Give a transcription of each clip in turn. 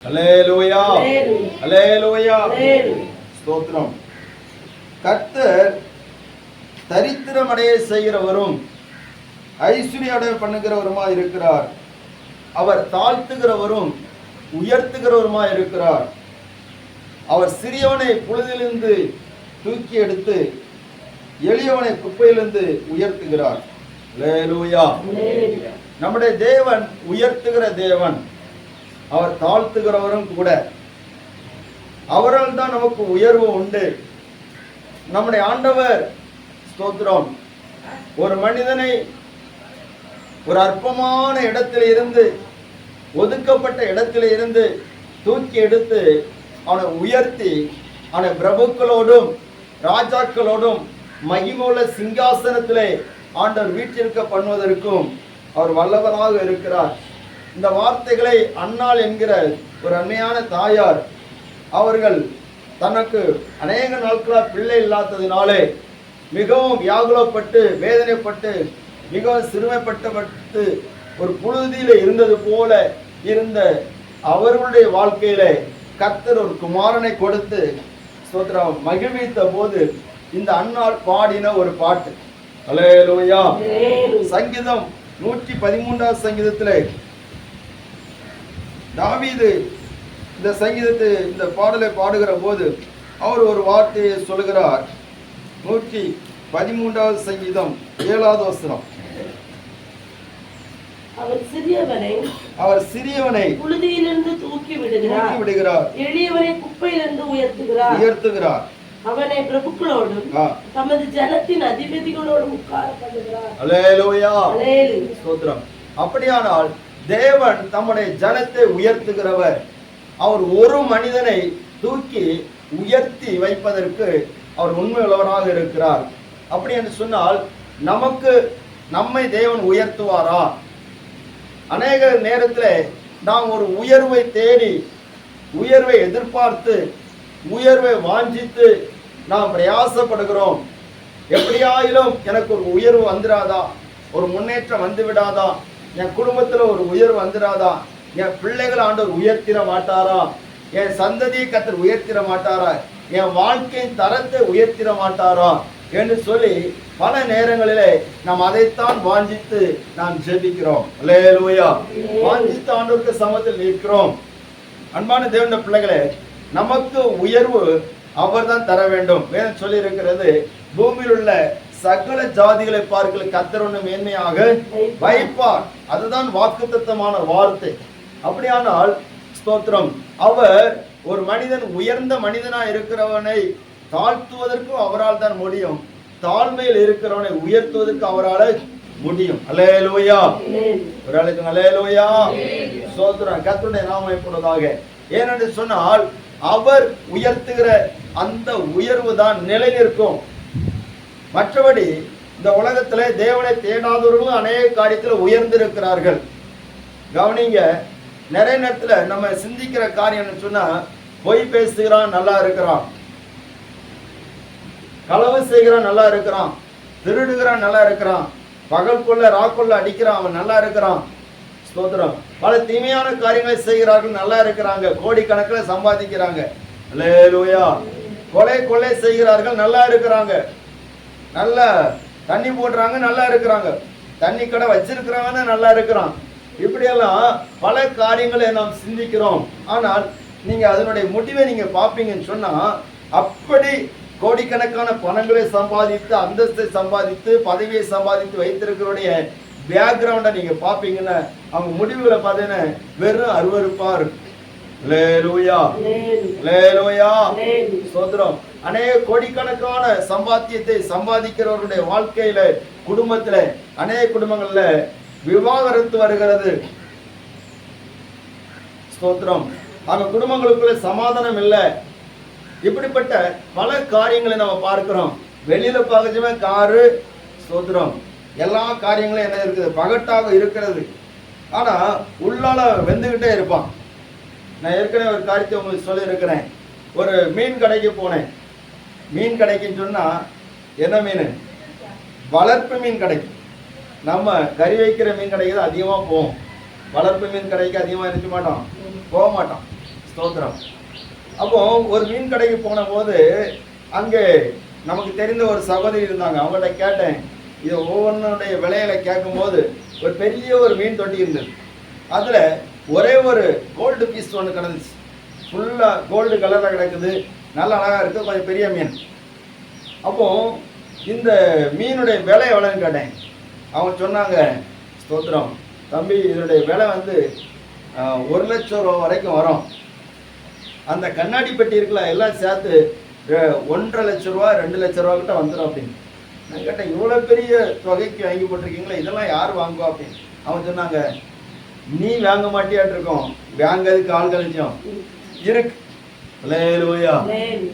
அல்லேலூயா அல்லேலூயா ஸ்தோத்திரம். கர்த்தர் தரித்திரமடைய செய்கிறவரும் ஐஸ்வர்யம் பண்ணுகிறவருமா இருக்கிறார். அவர் தாழ்த்துகிறவரும் உயர்த்துகிறவருமா இருக்கிறார். அவர் சிறியவனை புழுதிலிருந்து தூக்கி எடுத்து எளியவனை குப்பையிலிருந்து உயர்த்துகிறார். அல்லேலூயா. நம்முடைய தேவன் உயர்த்துகிற தேவன், அவர் தாழ்த்துகிறவரும் கூட. அவரால் தான் நமக்கு உயர்வு உண்டு. நம்முடைய ஆண்டவர் ஸ்தோத்திரம் ஒரு மனிதனை ஒரு அற்பமான இடத்தில் இருந்து, ஒதுக்கப்பட்ட இடத்தில் இருந்து தூக்கி எடுத்து அவனை உயர்த்தி அவனை பிரபுக்களோடும் ராஜாக்களோடும் மகிமுள்ள சிங்காசனத்திலே ஆண்டவர் வீற்றிருக்க பண்ணுவதற்கும் அவர் வல்லவராக இருக்கிறார். இந்த வார்த்தைகளை அன்னாள் என்கிற ஒரு அருமையான தாயார், அவர்கள் தனக்கு அநேக நாட்களாக பிள்ளை இல்லாததினாலே மிகவும் வியாகுலப்பட்டு வேதனைப்பட்டு மிகவும் சிறுமைப்பட்டு ஒரு புழுதியில இருந்தது போல இருந்த அவர்களுடைய வாழ்க்கையில கர்த்தர் ஒரு குமாரனை கொடுத்து ஸ்தோத்திரம் மகிழ்வித்த போது இந்த அன்னாள் பாடின ஒரு பாட்டு. அல்லேலூயா. சங்கீதம் 113 சங்கீதத்திலே தாவீது இந்த சங்கீதத்தை இந்த பாடலை பாடுகிற போது அவர் ஒரு வார்த்தையை சொல்கிறார். 113 சங்கீதம் 7வது வசனம். அவர் சிறியவனை புழுதியிலிருந்து தூக்கி விடுகிறார், எளியவனை குப்பையிலிருந்து உயர்த்துகிறார். அவனை பிரபுக்களோடும் தமது ஜனத்தின் அதிபதிகளோடும் உட்கார பண்ணுகிறார். அல்லேலூயா. ஸ்தோத்திரம். அப்படியானால் தேவன் தம்முடைய ஜனத்தை உயர்த்துகிறவர். அவர் ஒரு மனிதனை தூக்கி உயர்த்தி வைப்பதற்கு அவர் உண்மை உள்ளவராக இருக்கிறார். அப்படி என்று சொன்னால் நம்மை தேவன் உயர்த்துவாரா? அநேக நேரத்தில் நாம் ஒரு உயர்வை தேடி, உயர்வை எதிர்பார்த்து, உயர்வை வாஞ்சித்து நாம் பிரயாசப்படுகிறோம். எப்படியாயிலும் எனக்கு ஒரு உயர்வு வந்துடாதா, ஒரு முன்னேற்றம் வந்து விடாதா, என் குடும்பத்தில் ஒரு உயர்வு வந்துடாதா, என் பிள்ளைகள் ஆண்டவர் உயர்த்திட மாட்டாரா, என் சந்ததியை கர்த்தர் உயர்த்திட மாட்டாரா, என் வாழ்க்கையின் தரத்தை உயர்த்திட மாட்டாரா என்று சொல்லி பல நேரங்களிலே நாம் அதைத்தான் வாஞ்சித்து நாம் ஜெபிக்கிறோம். அல்லேலூயா. வாஞ்சித்து ஆண்டவருக்கு சமத்தில் நிற்கிறோம். அன்பான தேவனுடைய பிள்ளைகளே, நமக்கு உயர்வு அவர் தான் தர வேண்டும். வேதம் சொல்லி இருக்கிறது, பூமியில் உள்ள சகல ஜாதிகளை பார்க்கல கர்த்தர் ஒன்று மேன்மையாக வைப்பார். அதுதான் வாக்குத்தத்தமான வார்த்தை. அப்படியானால் ஸ்தோத்திரம், அவர் ஒரு மனிதன் உயர்ந்த மனிதனா இருக்கிறவனை தாழ்த்துவதற்கும் அவரால் தான் முடியும், தாழ்மையில் இருக்கிறவனை உயர்த்துவதற்கு அவரால் முடியும். அல்லேலூயா. ஒரு ஆளுக்கு அல்லேலூயா. ஸ்தோத்திரம். கர்த்தருடைய நாமம் எப்பொழுதாக. ஏனென்று சொன்னால் அவர் உயர்த்துகிற அந்த உயர்வு தான் நிலை நிற்கும். மற்றபடி இந்த உலகத்திலே தேவனை தேடாதவர்களும் அநேக காரியத்தில் உயர்ந்திருக்கிறார்கள். கவனிங்க, நிறைய நேரத்தில் நம்ம சிந்திக்கிற காரியம் சொன்னா, பொய் பேசுகிறான் நல்லா இருக்கிறான், களவு செய்கிறான் நல்லா இருக்கிறான், திருடுகிறான் நல்லா இருக்கிறான், பகல் கொள்ள ராக்கொள்ள அடிக்கிறான் அவன் நல்லா இருக்கிறான். ஸ்தோத்திரம். பல தீமையான காரியங்களை செய்கிறார்கள் நல்லா இருக்கிறாங்க, கோடிக்கணக்கில் சம்பாதிக்கிறாங்க. அல்லேலூயா. கொலை செய்கிறார்கள் நல்லா இருக்கிறாங்க, நல்ல தண்ணி போடுறாங்க நல்லா இருக்கிறாங்க, தண்ணி கடை வச்சிருக்கிறாங்கன்னு நல்லா இருக்கிறான். இப்படியெல்லாம் பல காரியங்களை நாம் சிந்திக்கிறோம். ஆனால் நீங்க அதனுடைய முடிவை நீங்க பார்ப்பீங்கன்னு சொன்னா, அப்படி கோடிக்கணக்கான பணங்களை சம்பாதித்து, அந்தஸ்தை சம்பாதித்து, பதவியை சம்பாதித்து வைத்திருக்கிறோடைய பேக்ரவுண்டை நீங்க பார்ப்பீங்கன்னா அவங்க முடிவுகளை பார்த்தீங்கன்னா வெறும் அருவருப்பா இருக்கு. அல்லேலூயா. அல்லேலூயா. ஸ்தோத்திரம். அநேக கோடிக்கணக்கான சம்பாத்தியத்தை சம்பாதிக்கிறவருடைய வாழ்க்கையில, குடும்பத்துல, அநேக குடும்பங்கள்ல விவாகரத்து வருகிறது. ஸ்தோத்திரம். அந்த குடும்பங்களுக்குள்ள சமாதானம் இல்லை. இப்படிப்பட்ட பல காரியங்களை நம்ம பார்க்கிறோம். வெளியில பார்க்கச்சுமே காரு, ஸ்தோத்திரம், எல்லா காரியங்களும் என்ன இருக்குது, பகட்டாக இருக்கிறது. ஆனா உள்ளால வெந்துகிட்டே இருப்பான். நான் ஏற்கனவே ஒரு காரியத்தை உங்களுக்கு சொல்லி இருக்கிறேன். ஒரு மீன் கடைக்கு போனேன். மீன் கடைக்குன்னு சொன்னா என்ன மீன்? வளர்ப்பு மீன் கடைக்கு. நம்ம கறி வைக்கிற மீன் கடைக்கு தான் அதிகமாக போவோம். வளர்ப்பு மீன் கடைக்கு அதிகமாக இருக்க மாட்டோம், போக மாட்டோம். ஸ்தோத்திரம். அப்போ ஒரு மீன் கடைக்கு போன போது அங்கே நமக்கு தெரிந்த ஒரு சகோதரி இருந்தாங்க. அவங்கள்ட்ட கேட்டேன், இது ஒவ்வொன்றுடைய விலையில கேட்கும் போது ஒரு பெரிய ஒரு மீன் தொட்டி இருந்தது. அதுல ஒரே ஒரு கோல்டு பீஸ் ஒன்று கிடந்துச்சு. ஃபுல்லா கோல்டு கலர்ல கிடக்குது, நல்லா அழகா இருக்கு, கொஞ்சம் பெரிய மீன். அப்போ இந்த மீனுடைய விலை எவ்வளோன்னு கேட்டேன். அவங்க சொன்னாங்க, ஸ்தோத்திரம் தம்பி, இதனுடைய விலை வந்து 1 லட்சம் ரூபா வரைக்கும் வரும். அந்த கண்ணாடி பெட்டி இருக்குல்ல, எல்லாம் சேர்த்து 1.5 லட்சம் ரூபா 2 லட்சம் ரூபா கிட்ட வந்துடும் அப்படின்னு. நான் கேட்டேன், இவ்வளோ பெரிய தொகைக்கு வாங்கி போட்டிருக்கீங்களா, இதெல்லாம் யார் வாங்குவா அப்படின்னு. அவங்க சொன்னாங்க, நீ வாங்க மாட்டியாட்டு இருக்கோம், வாங்கிறதுக்கு ஆள்கள் இருக்கு. அல்லேலூயா.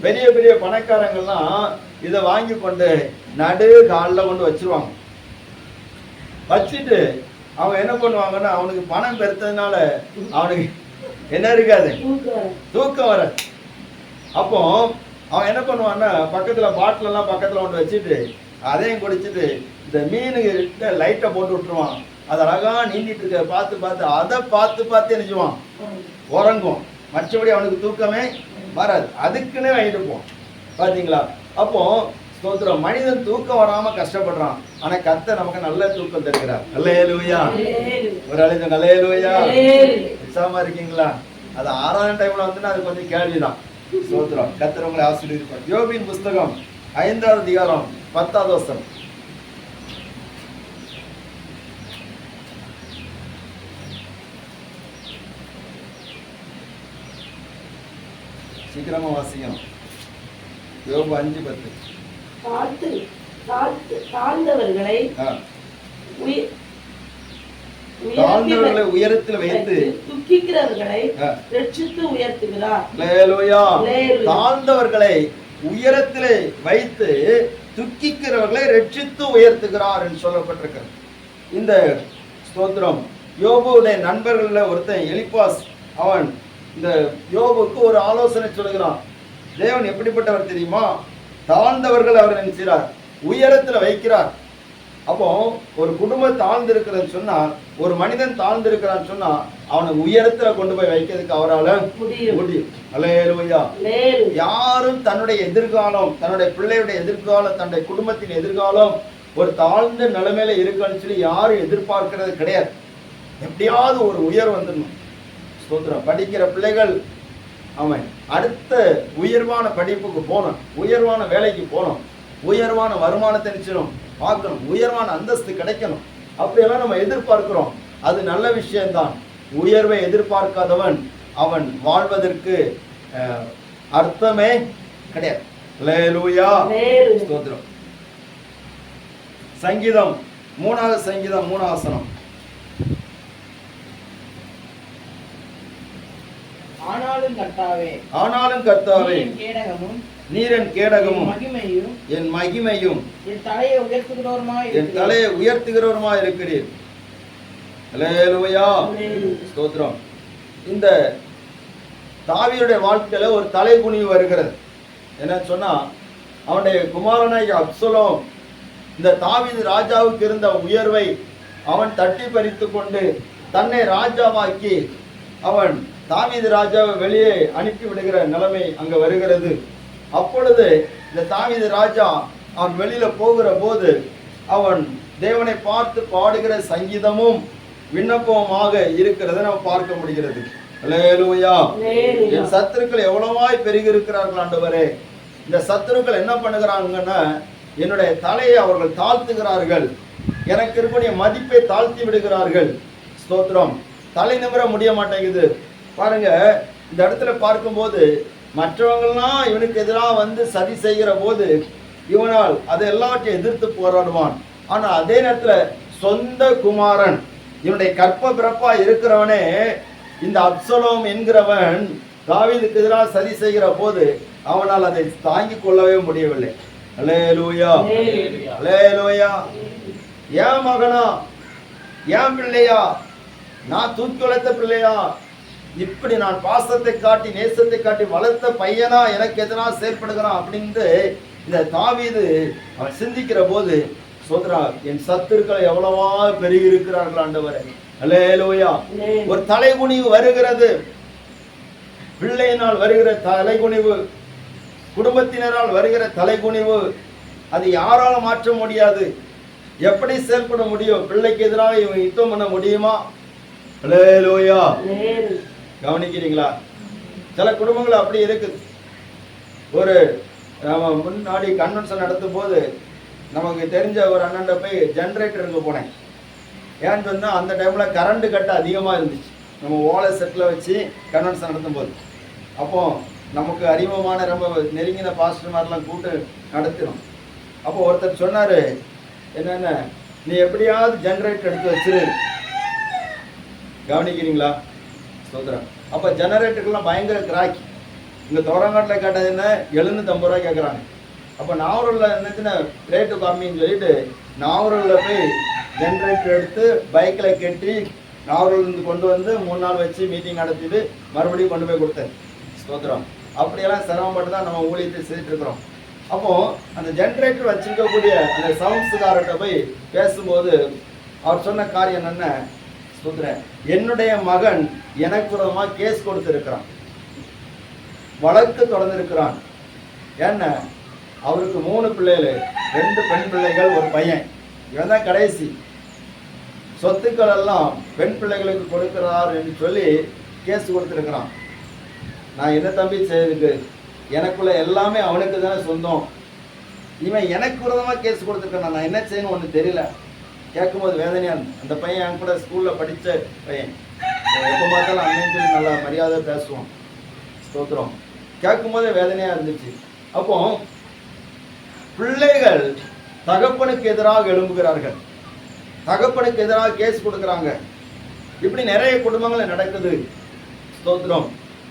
பெரிய பெரிய பணக்காரங்கள்லாம் இதை வாங்கி கொண்டு நடு காலில் கொண்டு வச்சிருவாங்க. வச்சுட்டு அவங்க என்ன பண்ணுவாங்கன்னா, அவனுக்கு பணம் பெருத்ததுனால அவனுக்கு என்ன இருக்காது, தூக்கம் வர. அப்போ அவன் என்ன பண்ணுவான்னா, பக்கத்துல பாட்டில் எல்லாம் பக்கத்துல கொண்டு வச்சுட்டு அதையும் குடிச்சிட்டு இந்த மீனுக்கு லைட்டை போட்டு விட்டுருவான். அது அழகா நீந்திட்டு இருக்க பார்த்து பார்த்து அதை பார்த்து நினைச்சுவான், உறங்கும். மற்றபடி அவனுக்கு தூக்கமே வராது. அதுக்குன்னே வாங்கிட்டு போவான். பாத்தீங்களா? அப்போ ஸ்தோத்திரம், மனிதன் தூக்கம் வராம கஷ்டப்படுறான், ஆனா கர்த்தர் நமக்கு நல்ல தூக்கம் தருகிறார். அல்லேலூயா. ஒரு அழைச்ச அல்லேலூயா. உற்சாகமா இருக்கீங்களா? அது 6ஆம் டைம்ல வந்துன்னா அது கொஞ்சம் கேள்விதான். ஸ்தோத்திரம். கர்த்தர் உங்களை ஆசீர்வதிப்பார். யோபின் புஸ்தகம் 5ஆம் அதிகாரம் 10ஆவது வசனம். சீக்கிரமா வாசிக்கணும். யோபு 5:10. தாழ்ந்தவர்களை உயரத்தில் வைத்து துக்கிக்கிறவர்களை ரட்சித்து உயர்த்துகிறார். அல்லேலூயா. தாழ்ந்தவர்களை உயரத்திலே வைத்து துக்கிக்கிறவர்களை ரட்சித்து உயர்த்துகிறார் என்று சொல்லப்பட்டிருக்கிறது. இந்த ஸ்தோத்திரம், யோபுடைய நண்பர்கள ஒருத்தன் எலிப்பாஸ், அவன் இந்த யோபுக்கு ஒரு ஆலோசனை சொல்கிறான். தேவன் எப்படிப்பட்டவர் தெரியுமா? தாழ்ந்தவர்கள் அவர் நினைக்கிறார், உயரத்துல வைக்கிறார். அப்போ ஒரு குடும்பம் தாழ்ந்து இருக்கிறன்னு சொன்னா, ஒரு மனிதன் தாழ்ந்து இருக்கிறான்னு சொன்னா, அவனை உயரத்துல கொண்டு போய் வைக்கிறதுக்கு அவரால் முடியும். அல்லேலூயா. யாரும் தன்னுடைய எதிர்காலம், தன்னுடைய பிள்ளையுடைய எதிர்காலம், தன்னுடைய குடும்பத்தின் எதிர்காலம் ஒரு தாழ்ந்த நிலைமையில இருக்குன்னு சொல்லி யாரும் எதிர்பார்க்கிறது கிடையாது. எப்படியாவது ஒரு உயர் வந்துடணும். ஸ்தோத்திரம். படிக்கிற பிள்ளைகள் அவன் அடுத்த உயர்வான படிப்புக்கு போகணும், உயர்வான வேலைக்கு போகணும், உயர்வான வருமானத்தை நிச்சயம் பார்க்கணும், உயர்வான அந்தஸ்து கிடைக்கணும். அப்படியெல்லாம் நம்ம எதிர்பார்க்கிறோம். அது நல்ல விஷயம்தான். உயர்வை எதிர்பார்க்காதவன் அவன் வாழ்வதற்கு அர்த்தமே கிடையாது. அல்லேலூயா. ஸ்தோத்திரம். சங்கீதம் 3ஆவது சங்கீதம் 3ஆம் வசனம். ஆனாலும் கர்த்தாவே, நீர் என் கேடகமும் என் மகிமையும் என் தலையை உயர்த்துகிறவருமாய் இருக்கிறீர். அல்லேலூயா. ஸ்தோத்திரம். இந்த தாவீதுடைய வாழ்க்கையில ஒரு தலைகுனிவு வருகிறது. என்ன சொன்னா, அவனுடைய குமாரனாகிய அப்சலோம் இந்த தாவீது ராஜாவுக்கு இருந்த உயர்வை அவன் தட்டி பறித்து கொண்டு தன்னை ராஜாவாக்கி அவன் தாவீது ராஜாவை வெளியே அனுப்பி விடுகிற நிலைமை அங்க வருகிறது. அப்பொழுது இந்த தாவீது ராஜா அவன் வெளியில போகிற போது அவன் தேவனை பார்த்து பாடுகிற சங்கீதமும் விண்ணப்பமாக இருக்கிறத நம்ம பார்க்க முடிகிறது. அல்லேலூயா. என் சத்துருக்கள் எவ்வளவாய் பெருகி இருக்கிறார்கள் ஆண்டவரே. இந்த சத்துருக்கள் என்ன பண்ணுகிறாங்கன்னா, என்னுடைய தலையை அவர்கள் தாழ்த்துகிறார்கள், எனக்கு இருக்கக்கூடிய மதிப்பை தாழ்த்தி விடுகிறார்கள். ஸ்தோத்திரம். தலை நிமிர முடிய மாட்டேங்குது. பாருங்க, இந்த இடத்துல பார்க்கும்போது மற்றவங்கள்லாம் இவனுக்கு எதிராக வந்து சதி செய்கிற போது இவனால் அதை எல்லாவற்றையும் எதிர்த்து போராடுவான். ஆனா அதே நேரத்துல சொந்த குமாரன், இவனுடைய கற்ப பிறப்பா இருக்கிறவனே இந்த அப்சலோம் என்கிறவன் தாவீதுக்கு எதிராக சதி செய்கிற போது அவனால் அதை தாங்கிக் கொள்ளவே முடியவில்லை. அல்லேலூயா. அல்லேலூயா. ஏன் மகனா, ஏன் பிள்ளையா, நான் தூக்கி வளர்த்த பிள்ளையா, இப்படி நான் பாசத்தை காட்டி நேசத்தை காட்டி வளர்த்த பையனா எனக்கு எதனா செயல்படுகிறான் அப்படின்னு இந்த தாவீது அவன் சிந்திக்கிற போது சோதரா, என் சத்துருக்களை எவ்வளவா பெருகி இருக்கிறார்கள் ஆண்டவரே. அல்லேலூயா. ஒரு தலைகுனிவு வருகிறது. பிள்ளையினால் வருகிற தலைகுனிவு, குடும்பத்தினரால் வருகிற தலைகுனிவு, அது யாரால மாற்ற முடியாது. எப்படி செயல்பட முடியும்? பிள்ளைக்கு எதிராக இவன் யுத்தம் பண்ண முடியுமா? ஹல்லேலூயா. கவனிக்கிறீங்களா? சில குடும்பங்கள் அப்படி இருக்குது. ஒரு முன்னாடி கன்வென்ஷன் நடத்தும் போது நமக்கு தெரிஞ்ச ஒரு அண்ணன்ட போய் ஜென்ரேட்டருக்கு போனேன். ஏன்னு சொன்னா அந்த டைம்ல கரண்ட் கட்டு அதிகமா இருந்துச்சு. நம்ம ஓலை செட்டில் வச்சு கன்வென்ஷன் நடத்தும் போது, அப்போ நமக்கு அறிமுகமான ரொம்ப நெருங்கின பாஸ்டர் மாதிரிலாம் கூட்டு நடத்தினோம். அப்போ ஒருத்தர் சொன்னாரு, என்னென்ன நீ எப்படியாவது ஜெனரேட்டர் எடுத்து வச்சிரு. கவனிக்கிறீங்களா? சோதரம். அப்ப ஜெனரேட்டருக்குலாம் பயங்கர கிராக்கி. இங்க தோரங்காட்டில் கேட்டது என்ன, 750 ரூபாய் கேட்குறாங்க. அப்போ நாவூரில் என்னச்சுன்னா ரேட்டு கம்மின்னு சொல்லிட்டு நாவூரில் போய் ஜெனரேட்டர் எடுத்து பைக்கில் கட்டி நாவூர்லேருந்து கொண்டு வந்து 3 நாள் வச்சு மீட்டிங் நடத்திட்டு மறுபடியும் கொண்டு போய் கொடுத்தேன். ஸ்தோத்திரம். அப்படியெல்லாம் சிரமப்பட்டு தான் நம்ம ஊழியத்தை செய்துட்டு இருக்கிறோம். அப்போ அந்த ஜெனரேட்டர் வச்சிருக்கக்கூடிய அந்த சவுண்ட்ஸுக்காரர்கிட்ட போய் பேசும்போது அவர் சொன்ன காரியம் என்னென்ன, ஸ்தோத்திரம், என்னுடைய மகன் எனக்கு விரோதமாக கேஸ் கொடுத்திருக்கிறான், வழக்கு தொடர்ந்திருக்கிறான். ஏன்னா அவருக்கு 3 பிள்ளைகள், 2 பெண் பிள்ளைகள், ஒரு பையன். இவன் தான் கடைசி. சொத்துக்கள் எல்லாம் பெண் பிள்ளைகளுக்கு கொடுக்கிறார் என்று சொல்லி கேஸ் கொடுத்திருக்கிறான். நான் என்ன தம்பி செய்யுதுக்கு, எனக்குள்ள எல்லாமே அவனுக்கு தானே சொந்தம். இவன் எனக்கு விரோதமாக கேஸ் கொடுத்துருக்கான், நான் என்ன செய்யணும் ஒன்று தெரியல. கேட்கும்போது வேதனையா இருந்தது. அந்த பையன் என் கூட ஸ்கூலில் படித்த பையன், எப்போ பார்த்தாலும் அண்ணன் சொல்லி நல்லா மரியாதை பேசுவான். ஸ்தோத்திரம். கேட்கும்போதே வேதனையா இருந்துச்சு. அப்போ பிள்ளைகள் தகப்பனுக்கு எதிராக எழும்புகிறார்கள், தகப்பனுக்கு எதிராக கேஸ் கொடுக்குறாங்க. இப்படி நிறைய குடும்பங்கள் நடக்குது. ஸ்தோத்திரம்.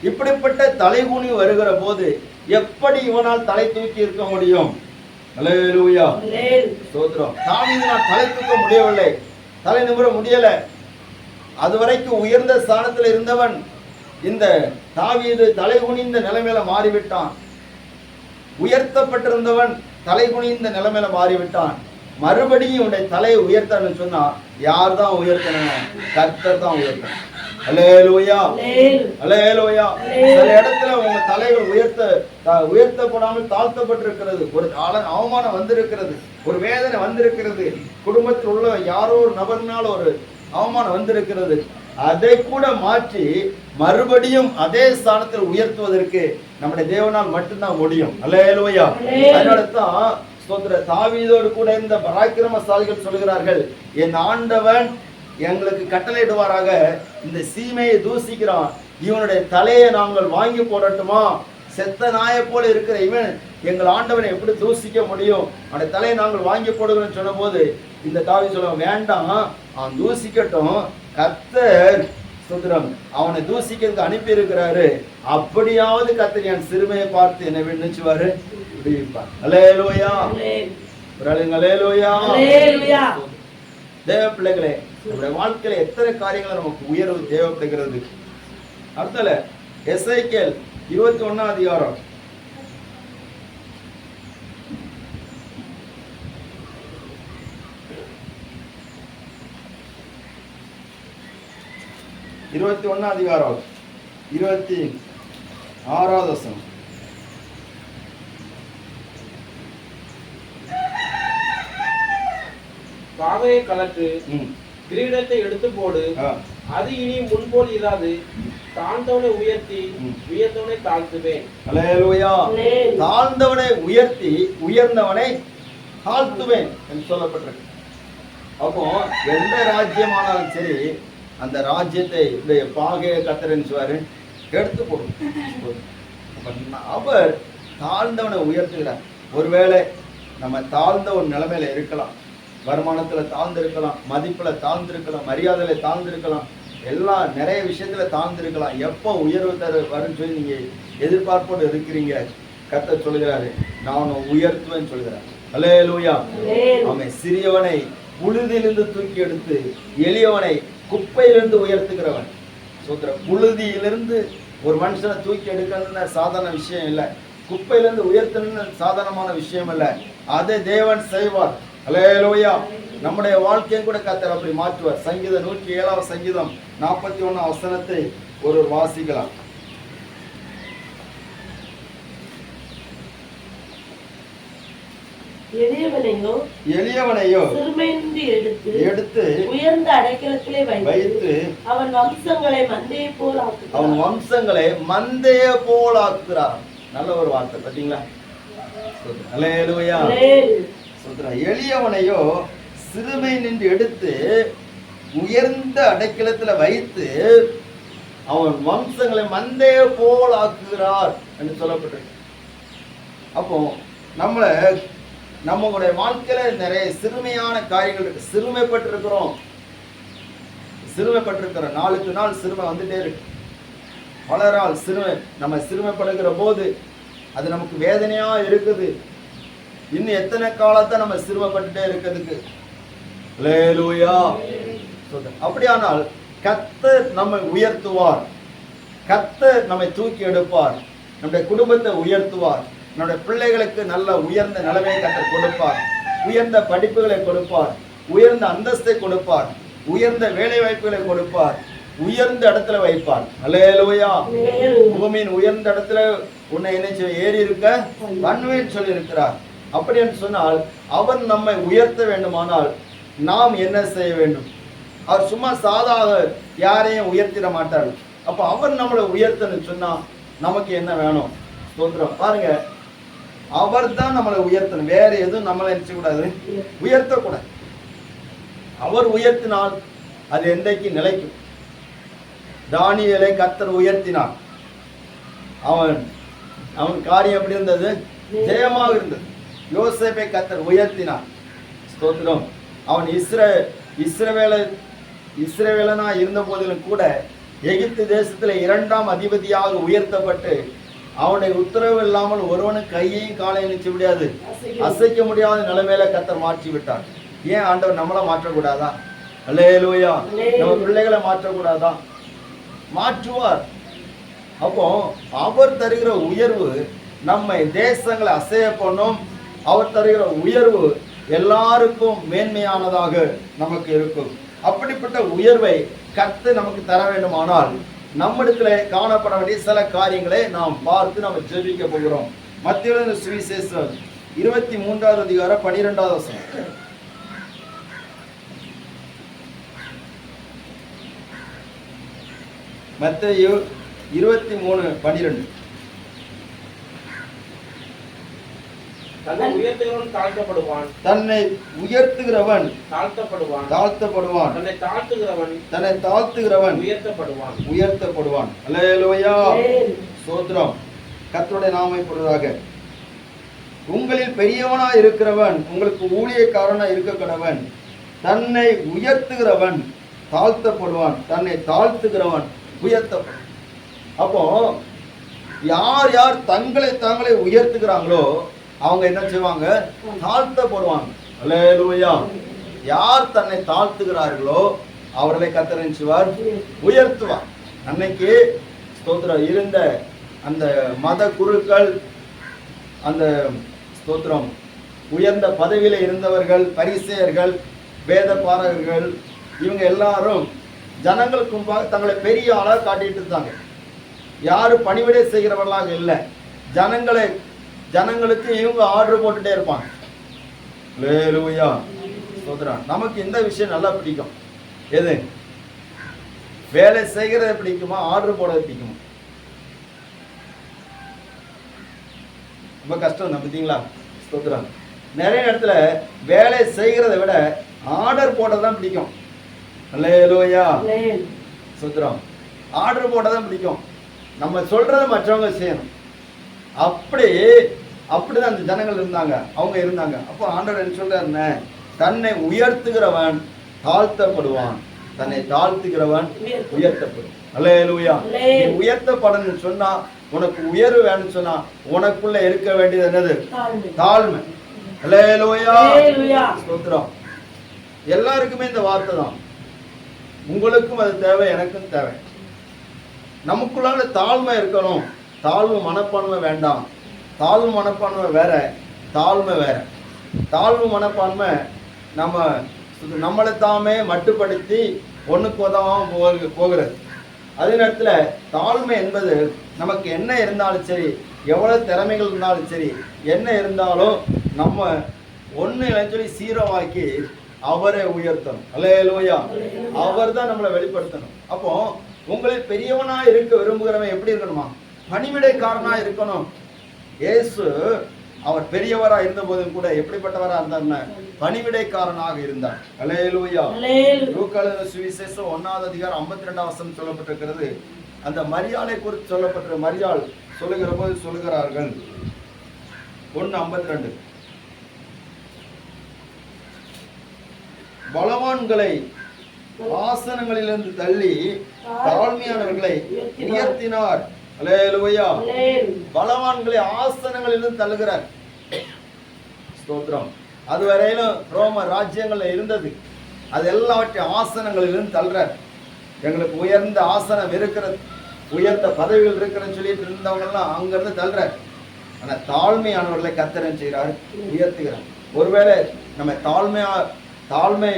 இப்படிப்பட்ட தலைகுனி வருகிற போது எப்படி இவனால் தலை தூக்கி இருக்க முடியும்? அல்லேலூயா. ஸ்தோத்திரம். தாவீதினால் தலை தூக்க முடியவில்லை, தலை நிமிர முடியல. அதுவரைக்கும் உயர்ந்த ஸ்தானத்தில் இருந்தவன் இந்த தாவீது தலைகுனிந்த நிலைமையில மாறிவிட்டான். உயர்த்தப்பட்டிருந்தவன் தலைகுனிந்த நிலைமையில மாறிவிட்டான். மறுபடியும் உன்னுடைய தலையை உயர்த்தன்னு சொன்னா யார் தான் உயர்த்தணும்? கர்த்தர் தான் உயர்த்தணும். அல்லேலூயா. அல்லேலூயா. சில இடத்துல உங்க தலைகள் உயர்த்தப்படாமல் தாழ்த்தப்பட்டிருக்கிறது. ஒரு அவமானம் வந்திருக்கிறது, ஒரு வேதனை வந்திருக்கிறது, குடும்பத்தில் உள்ள யாரோ ஒரு நபர்னால ஒரு அவமானம் வந்திருக்கிறது. அதை கூட மாற்றி மறுபடியும் அதே ஸ்தானத்தில் உயர்த்துவதற்கு நம்முடைய தேவனால் மட்டும்தான் முடியும். அல்லேலூயா. அதனால தான் ஸ்தோத்திர தாவீதோடு கூட இந்த பராக்கிரமசாலிகள் சொல்கிறார்கள், என் ஆண்டவன் எங்களுக்கு கட்டளையிடுவாராக, இந்த சீமையை தூசிக்கிறான், இவனுடைய தலையை நாங்கள் வாங்கி போடட்டுமா? செத்த நாயை போல இருக்கிற இவன் எங்கள் ஆண்டவனை எப்படி தூசிக்க முடியும்? அவனுடைய தலையை நாங்கள் வாங்கி போடுகிறோம்னு சொன்ன போது இந்த தாவீது சொல்லுவான், வேண்டாம், அவன் தூசிக்கட்டும், கர்த்தர் சுத்திரம் அவனை தூசிக்கிறதுக்கு அனுப்பி இருக்கிறாரு. அப்படியாவது கர்த்தர் என் சிறுமையை பார்த்து என்னை நினைச்சுவாரு விடுவிப்பார். அல்லேலூயா. அல்லேலூயா. தேவ பிள்ளைகளே, நம்முடைய வாழ்க்கையில எத்தனை காரியங்கள் நமக்கு உயர்வு தேவைப்படுகிறது. அடுத்தல எசேக்கியேல் 21 அதிகாரம். அதிகாரம் 26வது வசனம். பாகையை கலற்று, கிரீடத்தை எடுத்து போடு, அது இனி முன்போல் இராது, தாழ்ந்தவனை உயர்த்தி உயர்ந்தவனை தாழ்த்துவேன். அல்லேலூயா. தாழ்ந்தவனை உயர்த்தி உயர்ந்தவனை தாழ்த்துவேன் என்று சொல்லப்பட்டிருக்கு. அப்போ எந்த ராஜ்யமானாலும் சரி, அந்த ராஜ்யத்தை இந்த பாகையை கத்தரன்னு சொல்வாரு எடுத்து போடும். அவர் தாழ்ந்தவனை உயர்த்துகிறார். ஒருவேளை நம்ம தாழ்ந்த ஒரு நிலைமையில இருக்கலாம், வருமானத்துல தாழ்ந்திருக்கலாம், மதிப்புல தாழ்ந்திருக்கலாம், மரியாதையில தாழ்ந்திருக்கலாம், எல்லாம் நிறைய விஷயத்துல தாழ்ந்திருக்கலாம். எப்போ உயர்வு வரும்னு சொல்லி நீங்க எதிர்பார்ப்போடு இருக்கிறீங்க, கர்த்தர் சொல்கிறாரு, நான் உயர்த்துவேன்னு சொல்கிறார். அல்லேலூயா. அவன் சிறியவனை புழுதியிலிருந்து தூக்கி எடுத்து எளியவனை குப்பையிலிருந்து உயர்த்துகிறவன். புழுதியிலிருந்து ஒரு மனுஷனை தூக்கி எடுக்கணும்னு சாதாரண விஷயம் இல்லை, குப்பையிலிருந்து உயர்த்தணும்னு சாதாரணமான விஷயம் இல்லை. அதை தேவன் செய்வார். அல்லேலூயா. நம்முடைய வாழ்க்கையை கூட கர்த்தர் அப்படி மாற்றுவார். சங்கீதம் 107 சங்கீதம் 41 வசனத்தை ஒரு வாசிக்கலாம். எளியவனையோ சிறுமையின்றி எடுத்து உயர்ந்த அடைக்கலத்திலே வைத்து அவன் வம்சங்களை மந்தையை போல் அவன் வம்சங்களை மந்தைய போல் ஆக்குகிறார். நல்ல ஒரு வார்த்தை பாத்தீங்களா? அல்லேலூயா. எளியவனையோ சிறுமை நின்று எடுத்து உயர்ந்த அடைக்கலத்துல வைத்து அவன் வம்சங்களை மந்தைய போல் ஆக்குகிறார் என்று சொல்லப்பட்டிருக்கு. அப்போ நம்மளுடைய வாழ்க்கையில நிறைய சிறுமையான காரியங்கள் இருக்கு. சிறுமைப்பட்டிருக்கிறோம். நாளுக்கு நாள் சிறுமை வந்துட்டே இருக்கு. பலரால் நம்ம சிறுமைப்படுகிற போது அது நமக்கு வேதனையா இருக்குது. இன்னும் எத்தனை காலத்தை நம்ம சிறுமைப்பட்டுட்டே இருக்கிறதுக்கு. அல்லேலூயா. அப்படியானால் கர்த்தர் நம்மை உயர்த்துவார். கர்த்தர் நம்மை தூக்கி எடுப்பார். நம்முடைய குடும்பத்தை உயர்த்துவார். நம்முடைய பிள்ளைகளுக்கு நல்ல உயர்ந்த நிலைமையை கர்த்தர் கொடுப்பார். உயர்ந்த படிப்புகளை கொடுப்பார். உயர்ந்த அந்தஸ்தை கொடுப்பார். உயர்ந்த வேலை வாய்ப்புகளை கொடுப்பார். உயர்ந்த இடத்துல வைப்பார். அல்லேலூயா. பூமியின் உயர்ந்த இடத்துல உன்னை என்ன ஏறி இருக்க பண்ணுவேன்னு சொல்லி இருக்கிறார். அப்படி என்று சொன்னால் அவர் நம்மை உயர்த்த வேண்டுமானால் நாம் என்ன செய்ய வேண்டும்? அவர் சும்மா சாதாக யாரையும் உயர்த்திட மாட்டார். அப்ப அவர் நம்மளை உயர்த்தன்னு சொன்னா நமக்கு என்ன வேணும்? ஸ்தோத்திரம். பாருங்க, அவர் தான் நம்மளை உயர்த்தணும். வேற எதுவும் நம்மளை நினைச்ச கூடாது, உயர்த்தக்கூடாது. அவர் உயர்த்தினால் அது என்றைக்கு நிலைக்கும். தானியேலை கர்த்தர் உயர்த்தினார். அவன் காரியம் எப்படி இருந்தது? ஜெயமாக இருந்தது. யோசேப்பை கர்த்தர் உயர்த்தினார். ஸ்தோத்திரம். அவன் இஸ்ரவேலனா இருந்த போதிலும் கூட எகிப்து தேசத்துல 2ஆம் அதிபதியாக உயர்த்தப்பட்டு அவனுடைய உத்தரவு இல்லாமல் ஒருவனும் கையையும் காலையும் நிச்சய முடியாது, அசைக்க முடியாத நிலைமையில கர்த்தர் மாற்றி விட்டார். ஏன் ஆண்டவர் நம்மள மாற்றக்கூடாதா? அல்லேலூயா. நம்ம பிள்ளைகளை மாற்றக்கூடாதா? மாற்றுவார். அப்போ அவர் தருகிற உயர்வு நம்மை தேசங்களை அசைய பண்ணும். அவர் தருகிற உயர்வு எல்லாருக்கும் மேன்மையானதாக நமக்கு இருக்கும். அப்படிப்பட்ட உயர்வை கர்த்தர் நமக்கு தர வேண்டுமானால் நம்மிடத்துல காணப்பட வேண்டிய சில காரியங்களை நாம் பார்த்து நம்ம ஜெபிக்க போகிறோம். மத்தேயு சுவிசேஷம் 23ஆவது அதிகாரம் 12வது வசனம். மத்தேயு 23:12. தன்னை உயர்த்துகிறவன் தன்னை உயர்த்துகிறவன் தாழ்த்தப்படுவான். தன்னை தாழ்த்துகிறவன் உயர்த்தப்படுவான். அல்லேலூயா. ஸ்தோத்திரம். கர்த்தருடைய நாமம் பொருளாக. உங்களில் பெரியவனா இருக்கிறவன் உங்களுக்கு ஊழியக்காரனா இருக்க கடவன். தன்னை உயர்த்துகிறவன் தாழ்த்தப்படுவான். தன்னை தாழ்த்துகிறவன் உயர்த்தப்படுவான். அப்போ யார் தங்களை தாங்களே உயர்த்துகிறாங்களோ அவங்க என்ன செய்வாங்க? தாழ்த்தப்படுவாங்க. அல்லேலூயா. யார் தன்னை தாழ்த்துகிறார்களோ அவர்களை கர்த்தர் என்ன செய்வார்? உயர்த்துவார். அன்னைக்கு ஸ்தோத்திரம் இருந்த அந்த மத குருக்கள், அந்த ஸ்தோத்திரம் உயர்ந்த பதவியில இருந்தவர்கள், பரிசேயர்கள், வேத பாரகர்கள், இவங்க எல்லாரும் ஜனங்களுக்கு முன்பாக தங்களை பெரிய ஆளாக காட்டிட்டு இருந்தாங்க. யாரும் பணிவிடை செய்கிறவர்களாக இல்லை. ஜனங்களுக்கு இவங்க ஆர்டர் போட்டுட்டே இருப்பாங்க. அல்லேலூயா. ஸ்தோத்திரம். நமக்கு இந்த விஷயம் நல்லா பிடிக்கும். எது? வேலை செய்கிறத பிடிக்குமா, ஆர்டர் போடுறது பிடிக்குமா? ரொம்ப கஷ்டம் தான் பார்த்தீங்களா? ஸ்தோத்திரம். நிறைய இடத்துல வேலை செய்கிறத விட ஆர்டர் போட்டதான் பிடிக்கும். அல்லேலூயா. ஸ்தோத்திரம். ஆர்டர் போட்டதான் பிடிக்கும். நம்ம சொல்றதை மற்றவங்க செய்யணும். அப்படிதான் அந்த ஜனங்கள் இருந்தாங்க, அவங்க இருந்தாங்க. அப்போ ஆண்டவர் என்ன சொல்றாருன்னு, தன்னை உயர்த்துகிறவன் தாழ்த்தப்படுவான், தன்னை தாழ்த்துகிறவன் உயர்த்தப்படும். அல்லேலூயா. நீ உயர்த்தப்படணும்னு சொன்னா, உனக்கு உயர்வு வேணும்னு சொன்னா உனக்குள்ள இருக்க வேண்டியது என்னது? தாழ்மை. அல்லேலூயா. ஸ்தோத்திரம். எல்லாருக்குமே இந்த வார்த்தை தான். உங்களுக்கும் அது தேவை, எனக்கும் தேவை. நமக்குள்ளால தாழ்மை இருக்கணும். தாழ்வு மனப்பான்மை வேண்டாம். தாழ்வு மனப்பான்மை வேற, தாழ்மை வேற. தாழ்வு மனப்பான்மை நம்மளை தாமே மட்டுப்படுத்தி ஒண்ணுக்கு உதவாம போகிறது. அதே நேரத்துல தாழ்மை என்பது நமக்கு என்ன இருந்தாலும் சரி, எவ்வளவு திறமைகள் இருந்தாலும் சரி, என்ன இருந்தாலும் நம்ம ஒண்ணு இல்லைன்னு சொல்லி சீரோவாக்கி அவரை உயர்த்தணும். அல்லேலூயா. அவர் தான் நம்மளை வெளிப்படுத்தணும். அப்போ உங்களில் பெரியவனா இருக்க விரும்புகிறவன் எப்படி இருக்கணுமா? பணிவிடைக்காரனா இருக்கணும். இயேசு அவர் பெரியவரா இருந்த போதும் கூட எப்படிப்பட்டவரா இருந்தார்னா பணிவிடைக்காரனாக இருந்தார். அல்லேலூயா. லூக்கா எழுதின சுவிசேஷம் 1ஆம் அதிகாரம் 52ஆம் வசனம் சொல்லப்பட்டிருக்கிறது. அந்த மரியாளை குறித்து சொல்லப்பட்ட மரியாள் சொல்லுகிற போது சொல்லுகிறார்கள் 1:52 பலவான்களை ஆசனங்களிலிருந்து தள்ளி தாழ்மையானவர்களை உயர்த்தினார். அல்லேலூயா. பலவான்களை ஆசனங்களிலிருந்து தள்ளுகிறார். ஸ்தோத்திரம். அதுவரையிலும் ரோம ராஜ்யங்கள்ல இருந்தது, அது எல்லாவற்றையும் ஆசனங்களிலிருந்து தள்ளுறார். எங்களுக்கு உயர்ந்த ஆசனம் இருக்கிறது, உயர்ந்த பதவிகள் இருக்கிறன்னு சொல்லிட்டு இருந்தவங்க எல்லாம் அங்கிருந்து தள்ளுறார். ஆனா தாழ்மையானவர்களை கர்த்தர் செய்கிறார், உயர்த்துகிறார். ஒருவேளை நம்ம தாழ்மை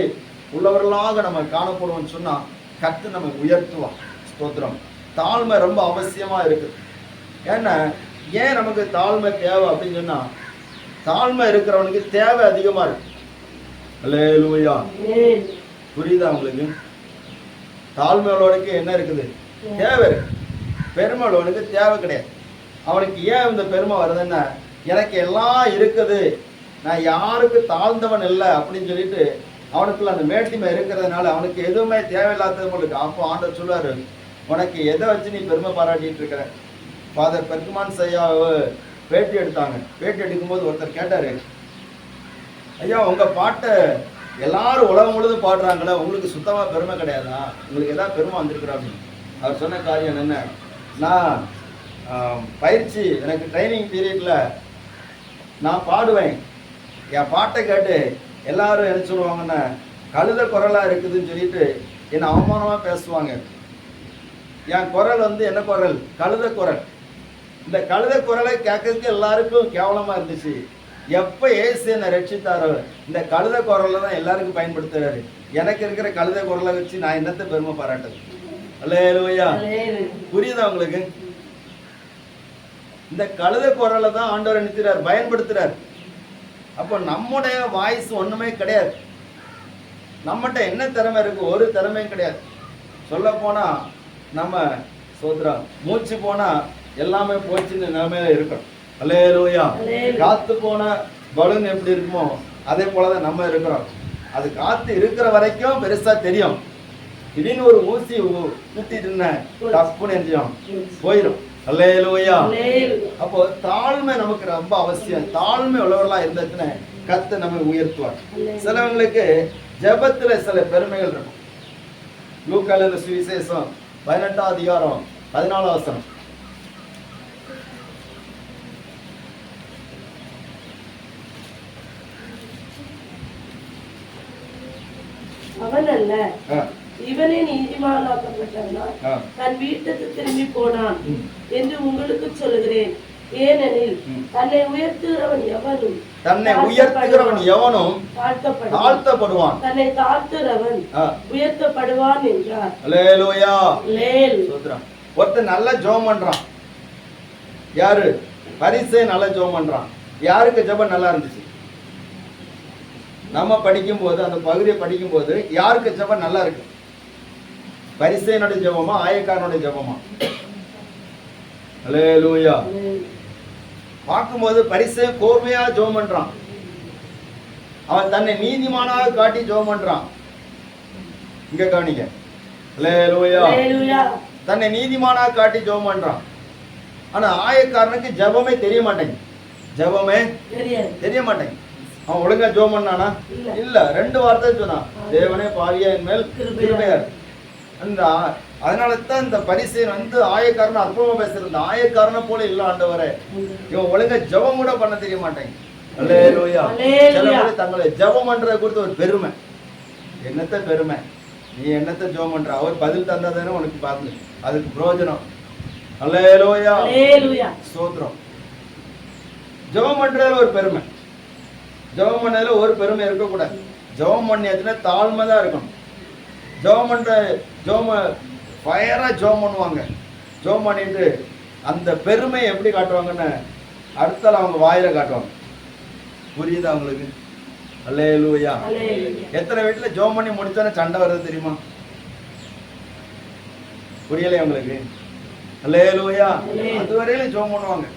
உள்ளவர்களாக நம்ம காணப்படுவோம்னு சொன்னா கர்த்தர் நம்ம உயர்த்துவான். ஸ்தோத்திரம். தாழ்மை ரொம்ப அவசியமா இருக்குது. ஏன்னா ஏன் நமக்கு தாழ்மை தேவை அப்படின்னு சொன்னா, தாழ்மை இருக்கிறவனுக்கு தேவை அதிகமா இருக்கு. அல்லேலூயா. புரியுதா உங்களுக்கு? தாழ்மை உள்ளவனுக்கு என்ன இருக்குது? தேவை இருக்கு. பெருமை உள்ளவனுக்கு தேவை கிடையாது. அவனுக்கு ஏன் இந்த பெருமை வருதுன்னா, எனக்கு எல்லாம் இருக்குது, நான் யாருக்கு தாழ்ந்தவன் இல்லை அப்படின்னு சொல்லிட்டு அவனுக்குள்ள அந்த மேட்டிமை இருக்கிறதுனால அவனுக்கு எதுவுமே தேவையில்லாதது போல இருக்கு. அப்போ ஆண்டவர் சொல்லுவாரு, உனக்கு எதை வச்சு நீ பெருமை பாராட்டிட்டு இருக்கிற? ஃபாதர் பெர்குமான் ஐயா பேட்டி எடுத்தாங்க. பேட்டி எடுக்கும்போது ஒருத்தர் கேட்டாரு, ஐயா உங்க பாட்டை எல்லாரும் உலகம் முழுதும் பாடுறாங்களே, உங்களுக்கு சுத்தமா பெருமை கிடையாதா? உங்களுக்கு ஏதாவது பெருமை வந்திருக்கிறா அப்படின்னு. அவர் சொன்ன காரியம் என்ன, நான் பயிற்சி எனக்கு ட்ரைனிங் பீரியட்ல நான் பாடுவேன், என் பாட்டை கேட்டு எல்லாரும் என்ன சொல்லுவாங்கன்னா கழுத குரலா இருக்குதுன்னு சொல்லிட்டு என்னை அவமானமா பேசுவாங்க. என் குரல் என்ன குரல்? கழுத குரல். இந்த கழுத குரலை கேட்கறதுக்கு எல்லாருக்கும் கேவலமா இருந்துச்சு. எப்ப இயேசு என்னை ரட்சித்தாரோ இந்த கழுத குரலை தான் எல்லாருக்கும் பயன்படுத்துறாரு. எனக்கு இருக்கிற கழுத குரலை வச்சு நான் என்னத்தை பெருமை பாராட்டுது? அல்லேலூயா. புரியுதா உங்களுக்கு? இந்த கழுத குரலை தான் ஆண்டவர் நிறுத்துறார், பயன்படுத்துறார். அப்போ நம்முடைய வாய்ஸ் ஒண்ணுமே கிடையாது. நம்மகிட்ட என்ன திறமை இருக்கு? ஒரு திறமையும் கிடையாது. சொல்ல போனா நம்ம சோத்ரா மூச்சு போனா எல்லாமே போச்சுன்னு நிலைமையில இருக்கோம். அல்லேலூயா. காத்து போன பலூன் எப்படி இருக்குமோ அதே போலதான் நம்ம இருக்கிறோம். அது காத்து இருக்கிற வரைக்கும் பெருசா தெரியும். திடீர்னு ஒரு ஊசி குத்திட்டு இருந்தேன், டப்புன்னு எரிஞ்சிடும், போயிடும். அல்லேலூயா. அப்போ தாழ்மை நமக்கு ரொம்ப அவசியம். தாழ்மை உள்ளவர்களா இருந்துச்சுன்னா கர்த்தர் நம்மை உயர்த்துவார். சிலவங்களுக்கு ஜெபத்துல சில பெருமைகள் இருக்கும். லூக்கா எழுதின சுவிசேஷம் 18ஆம் அதிகாரம் 14ஆம் வசனம். அவன் அல்ல, இவனே நீதிமானாக்கப்பட்டவனாய் தன் வீட்டுக்கு திரும்பி போனான் என்று உங்களுக்கு சொல்லுகிறேன். ஏனெனில் தன்னை உயர்த்துகிறவன் எவனும் தாழ்த்தப்படுவான், தன்னை தாழ்த்துகிறவன் உயர்த்தப்படுவான் என்றார். அல்லேலூயா. ஒருத்தன் நல்ல ஜெபம் பண்றான். யாரு? பரிசேயன் நல்ல ஜெபம் பண்றான். யாருக்கு ஜெபம் நல்லா இருந்துச்சு? நம்ம படிக்கும் போது, அந்த பகுதியை படிக்கும் போது யாருக்கு ஜெபம் நல்லா இருக்கு? பரிசேயனுடைய ஜெபமா, ஆயக்காரனுடைய ஜெபமா? அல்லேலூயா. பார்க்கும்போது பரிசேயன் கோர்மையா ஜெபம் பண்றான். அவன் தன்னை நீதிமானாக காட்டி ஜெபம் பண்றான். இங்க கவனிங்க. அல்லேலூயா. தன்னை நீதிமானாக காட்டி ஜெபம் பண்றான். ஆனா ஆயக்காரனுக்கு ஜெபமே தெரிய மாட்டேங்குது. ஜெபமே தெரிய மாட்டேங்குது. அவன் ஒழுங்கா ஜெபம் பண்ணானா? இல்ல. 2 வார்த்தை சொன்னான், தேவனே பாவியா என் மேல் கிருபையா. அதனால தான் இந்த பரிசேயன் ஆயக்காரன் அற்புதமா பேசுறது. ஆயக்காரனை போல இல்ல ஆண்டவரே, இவன் ஒழுங்கா ஜெபம் கூட பண்ண தெரிய மாட்டேங்க. அல்லேலூயா. சிலவங்க தங்களை ஜெபம் பண்றத குறித்து ஒரு பெருமை. என்னத்த பெருமை? நீ என்னத்த ஜெபம் பண்ற? அவர் பதில் தந்தாதானே உனக்கு பாருங்க, அதுக்கு பிரயோஜனம். அல்லேலூயா. ஸ்தோத்திரம். ஜெபம் பண்றதுல ஒரு பெருமை, ஜெபம் பண்ணதுல ஒரு பெருமை இருக்கக்கூடாது. ஜெபம் பண்ணியாச்சுன்னா தாழ்மை தான் இருக்கணும். ஜெபம் பண்ற ஃபயரா ஜெபம் பண்ணுவாங்க. ஜெபம் பண்ணிட்டு அந்த பெருமையை எப்படி காட்டுவாங்கன்னு அடுத்தால அவங்க வாயில காட்டுவாங்க. புரியுதா உங்களுக்கு? அல்லேலூயா. அல்லேலூயா. எத்தனை வீட்டுல ஜெபம் பண்ணி முடிச்சோன்னே சண்டை வருது தெரியுமா? புரியலையா உங்களுக்கு? அல்லேலூயா. அதுவரையிலும் ஜெபம் பண்ணுவாங்க.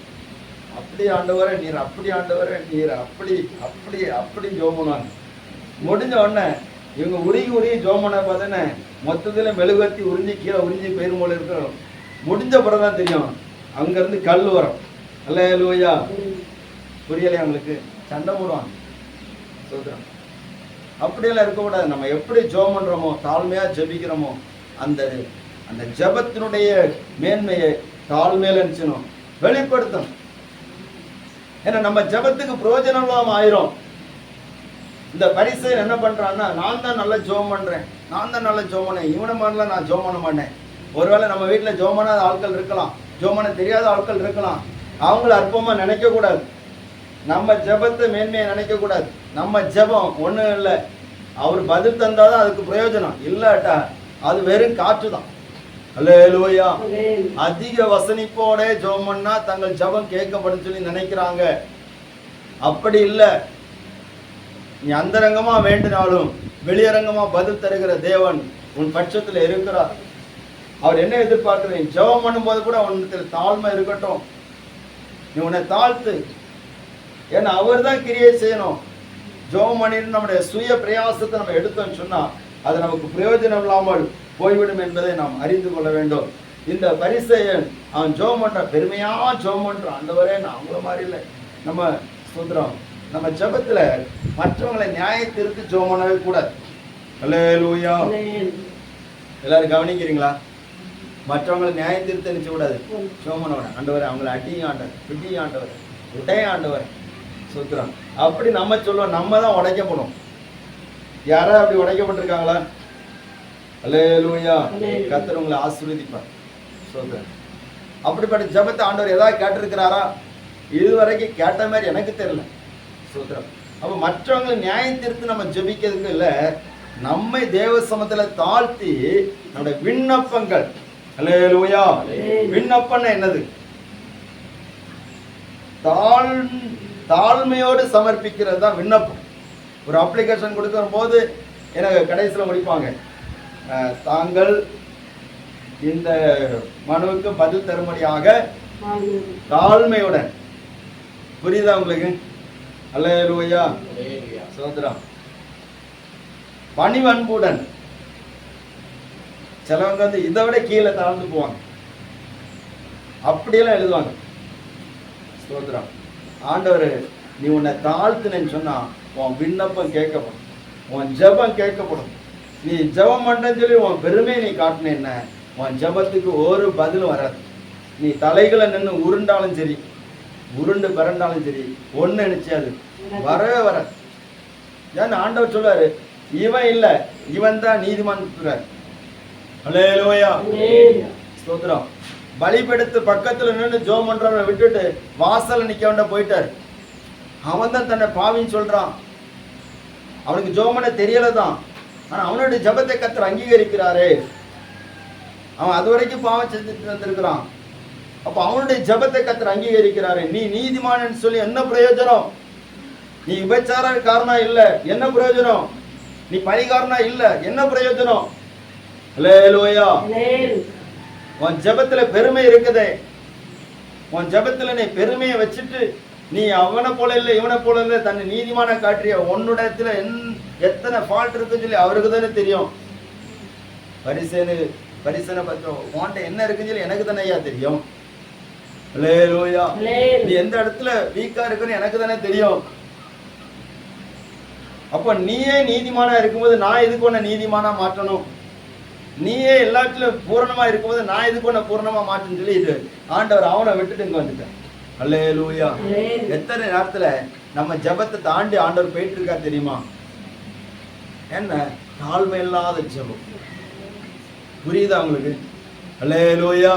அப்படி ஆண்டவரே நீர், அப்படி ஆண்டவரே நீர், அப்படி அப்படி அப்படி ஜெபம் பண்ணுவாங்க. முடிஞ்ச உடனே இவங்க உருகி ஜெபம் பண்ண பார்த்தோன்னே மொத்தத்துல மெழுகுவர்த்தி உறிஞ்சி கீழே உறிஞ்சி பெரும் போல இருக்கிறோம். முடிஞ்ச பிறகுதான் தெரியும் அங்க இருந்து கல் வரும். அல்லேலூயா. புரியலையா உங்களுக்கு? சண்டை போடுவாங்க. சோதரம் அப்படியெல்லாம் இருக்கக்கூடாது. நம்ம எப்படி ஜெபம் பண்றோமோ, தாழ்மையா ஜெபிக்கிறோமோ, அந்த அந்த ஜெபத்தினுடைய மேன்மையை தாழ்மையில நினைச்சணும், வெளிப்படுத்தணும். ஏன்னா நம்ம ஜெபத்துக்கு பிரயோஜனம் இல்லாம ஆயிரும். இந்த பரிசையன் என்ன பண்றான்னா, நான் தான் நல்லா ஜெபம் பண்றேன், நான் தான் நல்லா ஜெபம் பண்ணேன், இவனை மாதிரிலாம் நான் ஜெபம் பண்ண மாட்டேன். ஒருவேளை நம்ம வீட்டுல ஜெபம் பண்ணாத ஆட்கள் இருக்கலாம், ஜெபம் பண்ண தெரியாத ஆட்கள் இருக்கலாம். அவங்கள அற்பமா நினைக்க கூடாது. நம்ம ஜெபத்தை மேன்மையை நினைக்க கூடாது. நம்ம ஜெபம் ஒண்ணும் இல்லை, அவர் பதில் தந்தாதான் அதுக்கு பிரயோஜனம், இல்லாட்டா அது வெறும் காற்று தான். அல்லேலூயா. அதிக வசனிப்போட ஜெபம் பண்ணா தங்கள் ஜெபம் கேட்கப்படும் சொல்லி நினைக்கிறாங்க. அப்படி இல்லை. நீ அந்தரங்கமா வேண்டினாலும் வெளியரங்கமா பதில் தருகிற தேவன் உன் பட்சத்துல இருக்கிறார். அவர் என்ன எதிர்பார்க்கிறேன்? ஜெபம் பண்ணும்போது கூட உன்னிடத்தில் தாழ்மை இருக்கட்டும். நீ உன்னை தாழ்த்து. ஏன்னா அவர் தான் கிரியை செய்யணும். ஜெபம் பண்ணிட்டு நம்முடைய சுய பிரயாசத்தை நம்ம எடுத்தோம்னு சொன்னா அது நமக்கு பிரயோஜனம் இல்லாமல் போய்விடும் என்பதை நாம் அறிந்து கொள்ள வேண்டும். இந்த பரிசேயன் அவன் ஜெபம் பண்ற, பெருமையா ஜெபம் பண்றான். ஆண்டவரே நான் அவங்கள மாதிரி இல்லை. நம்ம சொல்றோம், நம்ம ஜெபத்துல மற்றவங்களை நியாயத்திற்கு ஜெபம் பண்ணவே கூடாது. அல்லேலூயா. எல்லாரும் கவனிக்கிறீங்களா? மற்றவங்களை நியாயத்திற்கு நினைச்ச கூடாது. ஜெபம் பண்ண வேண்டாம். ஆண்டவரே அவங்களை அடியும் ஆண்டவர், பிடியும் ஆண்டவர், உடைய ஆண்டவர் சொல்றோம். அப்படி நம்ம சொல்லுவோம். நம்ம தான் உடைக்கப்படும். யாரா அப்படி உடைக்கப்பட்டிருக்காங்களா? அல்லேலூயா. கர்த்தர் உங்களை ஆசீர்வதிப்பார். சொல்றேன். அப்படிப்பட்ட ஜெபத்தை ஆண்டவர் ஏதாவது கேட்டிருக்கிறாரா? இதுவரைக்கும் கேட்ட மாதிரி எனக்கு தெரியல. சொல்றேன். அப்ப மற்றவங்களை நியாயத்திற்கு நம்ம ஜெபிக்கிறதுக்கு இல்ல, நம்மை தேவ சமத்துல தாழ்த்தி நம்முடைய விண்ணப்பங்கள். அல்லேலூயா. விண்ணப்பம் என்னது? தாழ்மையோடு சமர்ப்பிக்கிறது தான் விண்ணப்பம். ஒரு அப்ளிகேஷன் கொடுக்கிற போது எனக்கு கடைசியில் முடிப்பாங்க, தாங்கள் இந்த மனுவுக்கு பதில் தரும்படியாக தாழ்மையுடன். புரியுதா உங்களுக்கு? அல்லேலூயா. சோதரம். பணிவன்புடன். சிலவங்க வந்து இதை விட கீழே தாழ்ந்து போவாங்க, அப்படியெல்லாம் எழுதுவாங்க. ஸ்தோத்திரம். ஆண்டவர் நீ உன்னை தாழ்த்துனேன்னு சொன்னா உன் விண்ணப்பம் கேட்கப்படும், உன் ஜெபம் கேட்கப்படும். நீ ஜெபம் பண்றேன்னு சொல்லி உன் பெருமையை நீ காட்டினேன்ன உன் ஜெபத்துக்கு ஒரு பதிலும் வராது. நீ தலைகளை நின்று உருண்டாலும் சரி, உருண்டு பிறண்டாலும் சரி, ஒண்ணு நினைச்சாது வரவே வராது. ஏன்னா ஆண்டவர் சொல்றாரு, இவன் இல்ல இவன் தான் நீதிமான். அல்லேலூயா. ஸ்தோத்திரம். பலிபீடத்து பக்கத்துல நின்று ஜெபம் பண்றவனை விட்டுட்டு வாசல்ல நிக்க வேண்ட போயிட்டாரு. அவன் தான் தன்னை பாவின்னு சொல்றான். அவனுக்கு ஜெபம் பண்ண தெரியலதான். ஆனா அவனுடைய ஜெபத்தை கர்த்தர் அங்கீகரிக்கிறாரே. அவன் அது வரைக்கும் பாவம் செஞ்சுட்டு வந்திருக்கிறான். அப்ப அவனுடைய ஜெபத்தை கர்த்தர் அங்கீகரிக்கிறாரே. நீ நீதிமான்னு சொல்லி என்ன பிரயோஜனம்? நீ விபச்சார காரணம் இல்ல, என்ன பிரயோஜனம்? நீ பரிகாரணா இல்ல, என்ன பிரயோஜனம்? அல்லேலூயா. உன் ஜெபத்துல பெருமை இருக்குதே. உன் ஜெபத்துல நீ பெருமையை வச்சுட்டு நீ அவனை போல இல்லை இவனை போல இல்லை தன்னை நீதிமான காட்டிய உன்னுடைய எத்தனை ஃபால்ட் இருக்குன்னு சொல்லி அவருக்கு தானே தெரியும். பரிசனை பத்திரம் உன்கிட்ட என்ன இருக்குன்னு சொல்லி எனக்கு தானே ஐயா தெரியும். அல்லேலூயா. நீ எந்த இடத்துல வீக்கா இருக்குன்னு எனக்கு தானே தெரியும். அப்ப நீயே நீதிமானா இருக்கும்போது நான் எதுக்கு உன்னை நீதிமானா மாற்றணும்? நீயே எல்லாத்திலும் பூரணமா இருக்கும்போது நான் எதுக்கு உன்னை பூரணமா மாற்றணும்னு சொல்லி இது ஆண்டவர் அவனை விட்டுட்டு இங்க வந்துட்டேன். அல்லேலூயா. எத்தனை நேரத்துல நம்ம ஜெபத்தை தாண்டி ஆண்டவர் போயிட்டு இருக்கா தெரியுமா? என்ன தாழ்மை இல்லாத ஜெபம். புரியுதா உங்களுக்கு? அல்லேலூயா.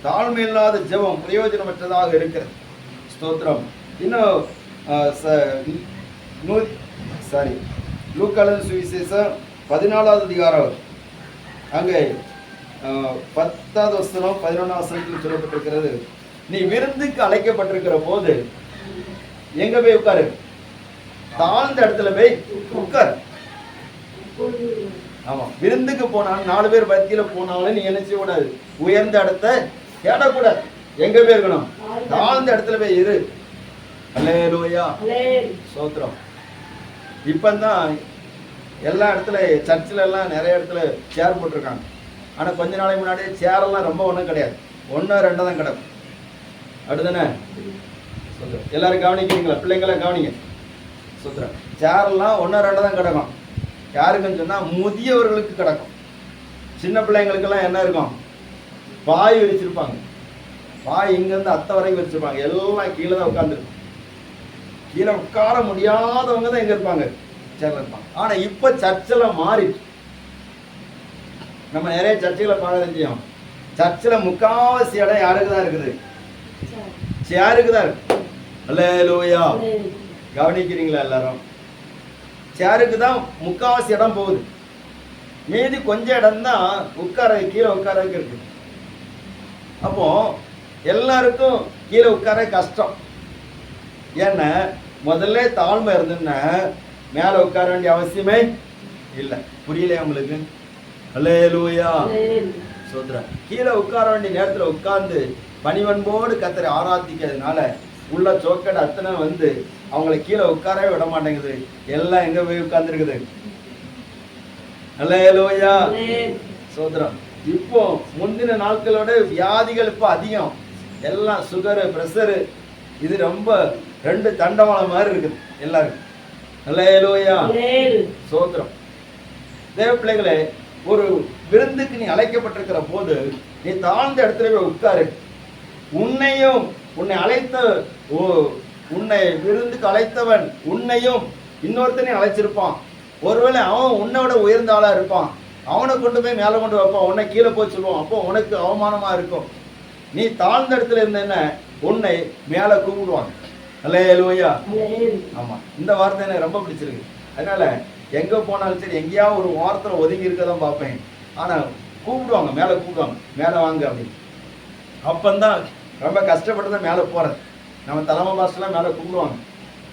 தாழ்மை இல்லாத ஜெபம் பிரயோஜனமற்றதாக இருக்கிறது. ஸ்தோத்திரம். இன்னும் லூக்காவின் சுவிசேஷம் 14வது அதிகாரம் அங்கே 10வது வசனம் 11வது வசனத்தில் சொல்லப்பட்டிருக்கிறது, நீ விருந்துக்கு அழைக்கப்பட்டிருக்கிற போது எங்க போய் உட்காரு? தாழ்ந்த இடத்துல போய் உட்கார். ஆமா, விருந்துக்கு போனாலும் 4 பேர் பத்தியில போனாலும் நீ என்ன செய்யக்கூடாது, உயர்ந்த இடத்தை தேடக்கூடாது. எங்க போய் இருக்கணும், தாழ்ந்த இடத்துல போய் இரு. அல்லேலூயா, ஸ்தோத்திரம். இப்பதான் எல்லா இடத்துல சர்ச்சில் எல்லாம் நிறைய இடத்துல சேர் போட்டிருக்காங்க. ஆனா கொஞ்ச நாளைக்கு முன்னாடி சேர் எல்லாம் ரொம்ப ஒன்றும் கிடையாது, 1 2 தான் கிடக்கும். அப்படிதானே? எல்லாரும் கவனிக்கிறீங்களா? பிள்ளைங்களாம் கவனிங்க. சுத்திரம். சேர் எல்லாம் 1 2 தான் கிடக்கும். யாருக்குன்னு சொன்னா முதியவர்களுக்கு கிடக்கும். சின்ன பிள்ளைங்களுக்கெல்லாம் என்ன இருக்கும், பாய் விரிச்சிருப்பாங்க. பாய் இங்கிருந்து அத்தை வரைக்கும் வச்சிருப்பாங்க. எல்லாம் கீழே தான் உட்காந்துருக்கும். கீழே உட்கார முடியாதவங்க தான் எங்க இருப்பாங்க, சேர்ல இருப்பாங்க. ஆனா இப்ப சர்ச்சில் மாறிட்டு நம்ம நிறைய சர்ச்சைகளை பார்க்க தெரியும். சர்ச்சில் முக்காவாசி இடம் யாருக்கு தான் இருக்குது, சேருக்கு தான் இருக்கு. அல்லேலூயா, கவனிக்கிறீங்களா எல்லாரும்? சேருக்கு தான் முக்காவாசி இடம் போகுது. மீதி கொஞ்சம் இடம் தான் உட்கார, கீழே உட்காரக்கு இருக்கு. அப்போ எல்லாருக்கும் கீழே உட்கார கஷ்டம். ஏன்னா முதல்ல தாழ்மை இருந்துன்னா மேல உட்கார வேண்டிய அவசியமே இல்லை. புரியலையா உங்களுக்கு? அல்லேலூயா, சோத்ரா. கீழே உட்கார வேண்டிய நேரத்துல உட்கார்ந்து பணிவன்போடு கர்த்தரை ஆராதிக்கிறதுனால உள்ள சோக்கடை அத்தனை வந்து அவங்களை கீழே உட்காரவே விட மாட்டேங்குது. எல்லாம் எங்க போய் உட்கார்ந்து இருக்குது. அல்லேலூயா, சோத்ரம். இப்போ முந்தின நாட்களோட வியாதிகள் இப்போ அதிகம். எல்லாம் சுகரு, பிரஷரு, இது ரொம்ப 2 தண்டவாளம் மாதிரி இருக்குது எல்லாருக்கும். அல்லேலூயா, சோத்ரம். தேவ பிள்ளைகளே, ஒரு விருந்துக்கு நீ அழைக்கப்பட்டிருக்கிற போது நீ தாழ்ந்த இடத்துல போய் உட்காரு. உன்னையும் உன்னை அழைத்த உன்னை விருந்துக்கு அழைத்தவன் உன்னையும் இன்னொருத்தனையும் அழைச்சிருப்பான். ஒருவேளை அவன் உன்னோட உயர்ந்த ஆளா இருப்பான். அவனை கொண்டு போய் மேலே கொண்டு வைப்பான், உன்னை கீழே போய் சொல்லுவான். அப்போ உனக்கு அவமானமா இருக்கும். நீ தாழ்ந்த இடத்துல இருந்தேன்னா உன்னை மேலே கூப்பிடுவாங்க. அல்லேலூயா, ஆமா. இந்த வார்த்தை எனக்கு ரொம்ப பிடிச்சிருக்கு. அதனால எங்க போனாலும் சரி, எங்கேயாவது ஒரு வாரத்தில் ஒதுங்கி இருக்கதான் பார்ப்பேன். ஆனா கூப்பிடுவாங்க, மேலே கூப்பிடுவாங்க, மேலே வாங்க அப்படின்னு. அப்பந்தான் ரொம்ப கஷ்டப்பட்டு தான் மேலே போறது. நம்ம தலைமை பாஸ்டெல்லாம் மேலே கூப்பிடுவாங்க,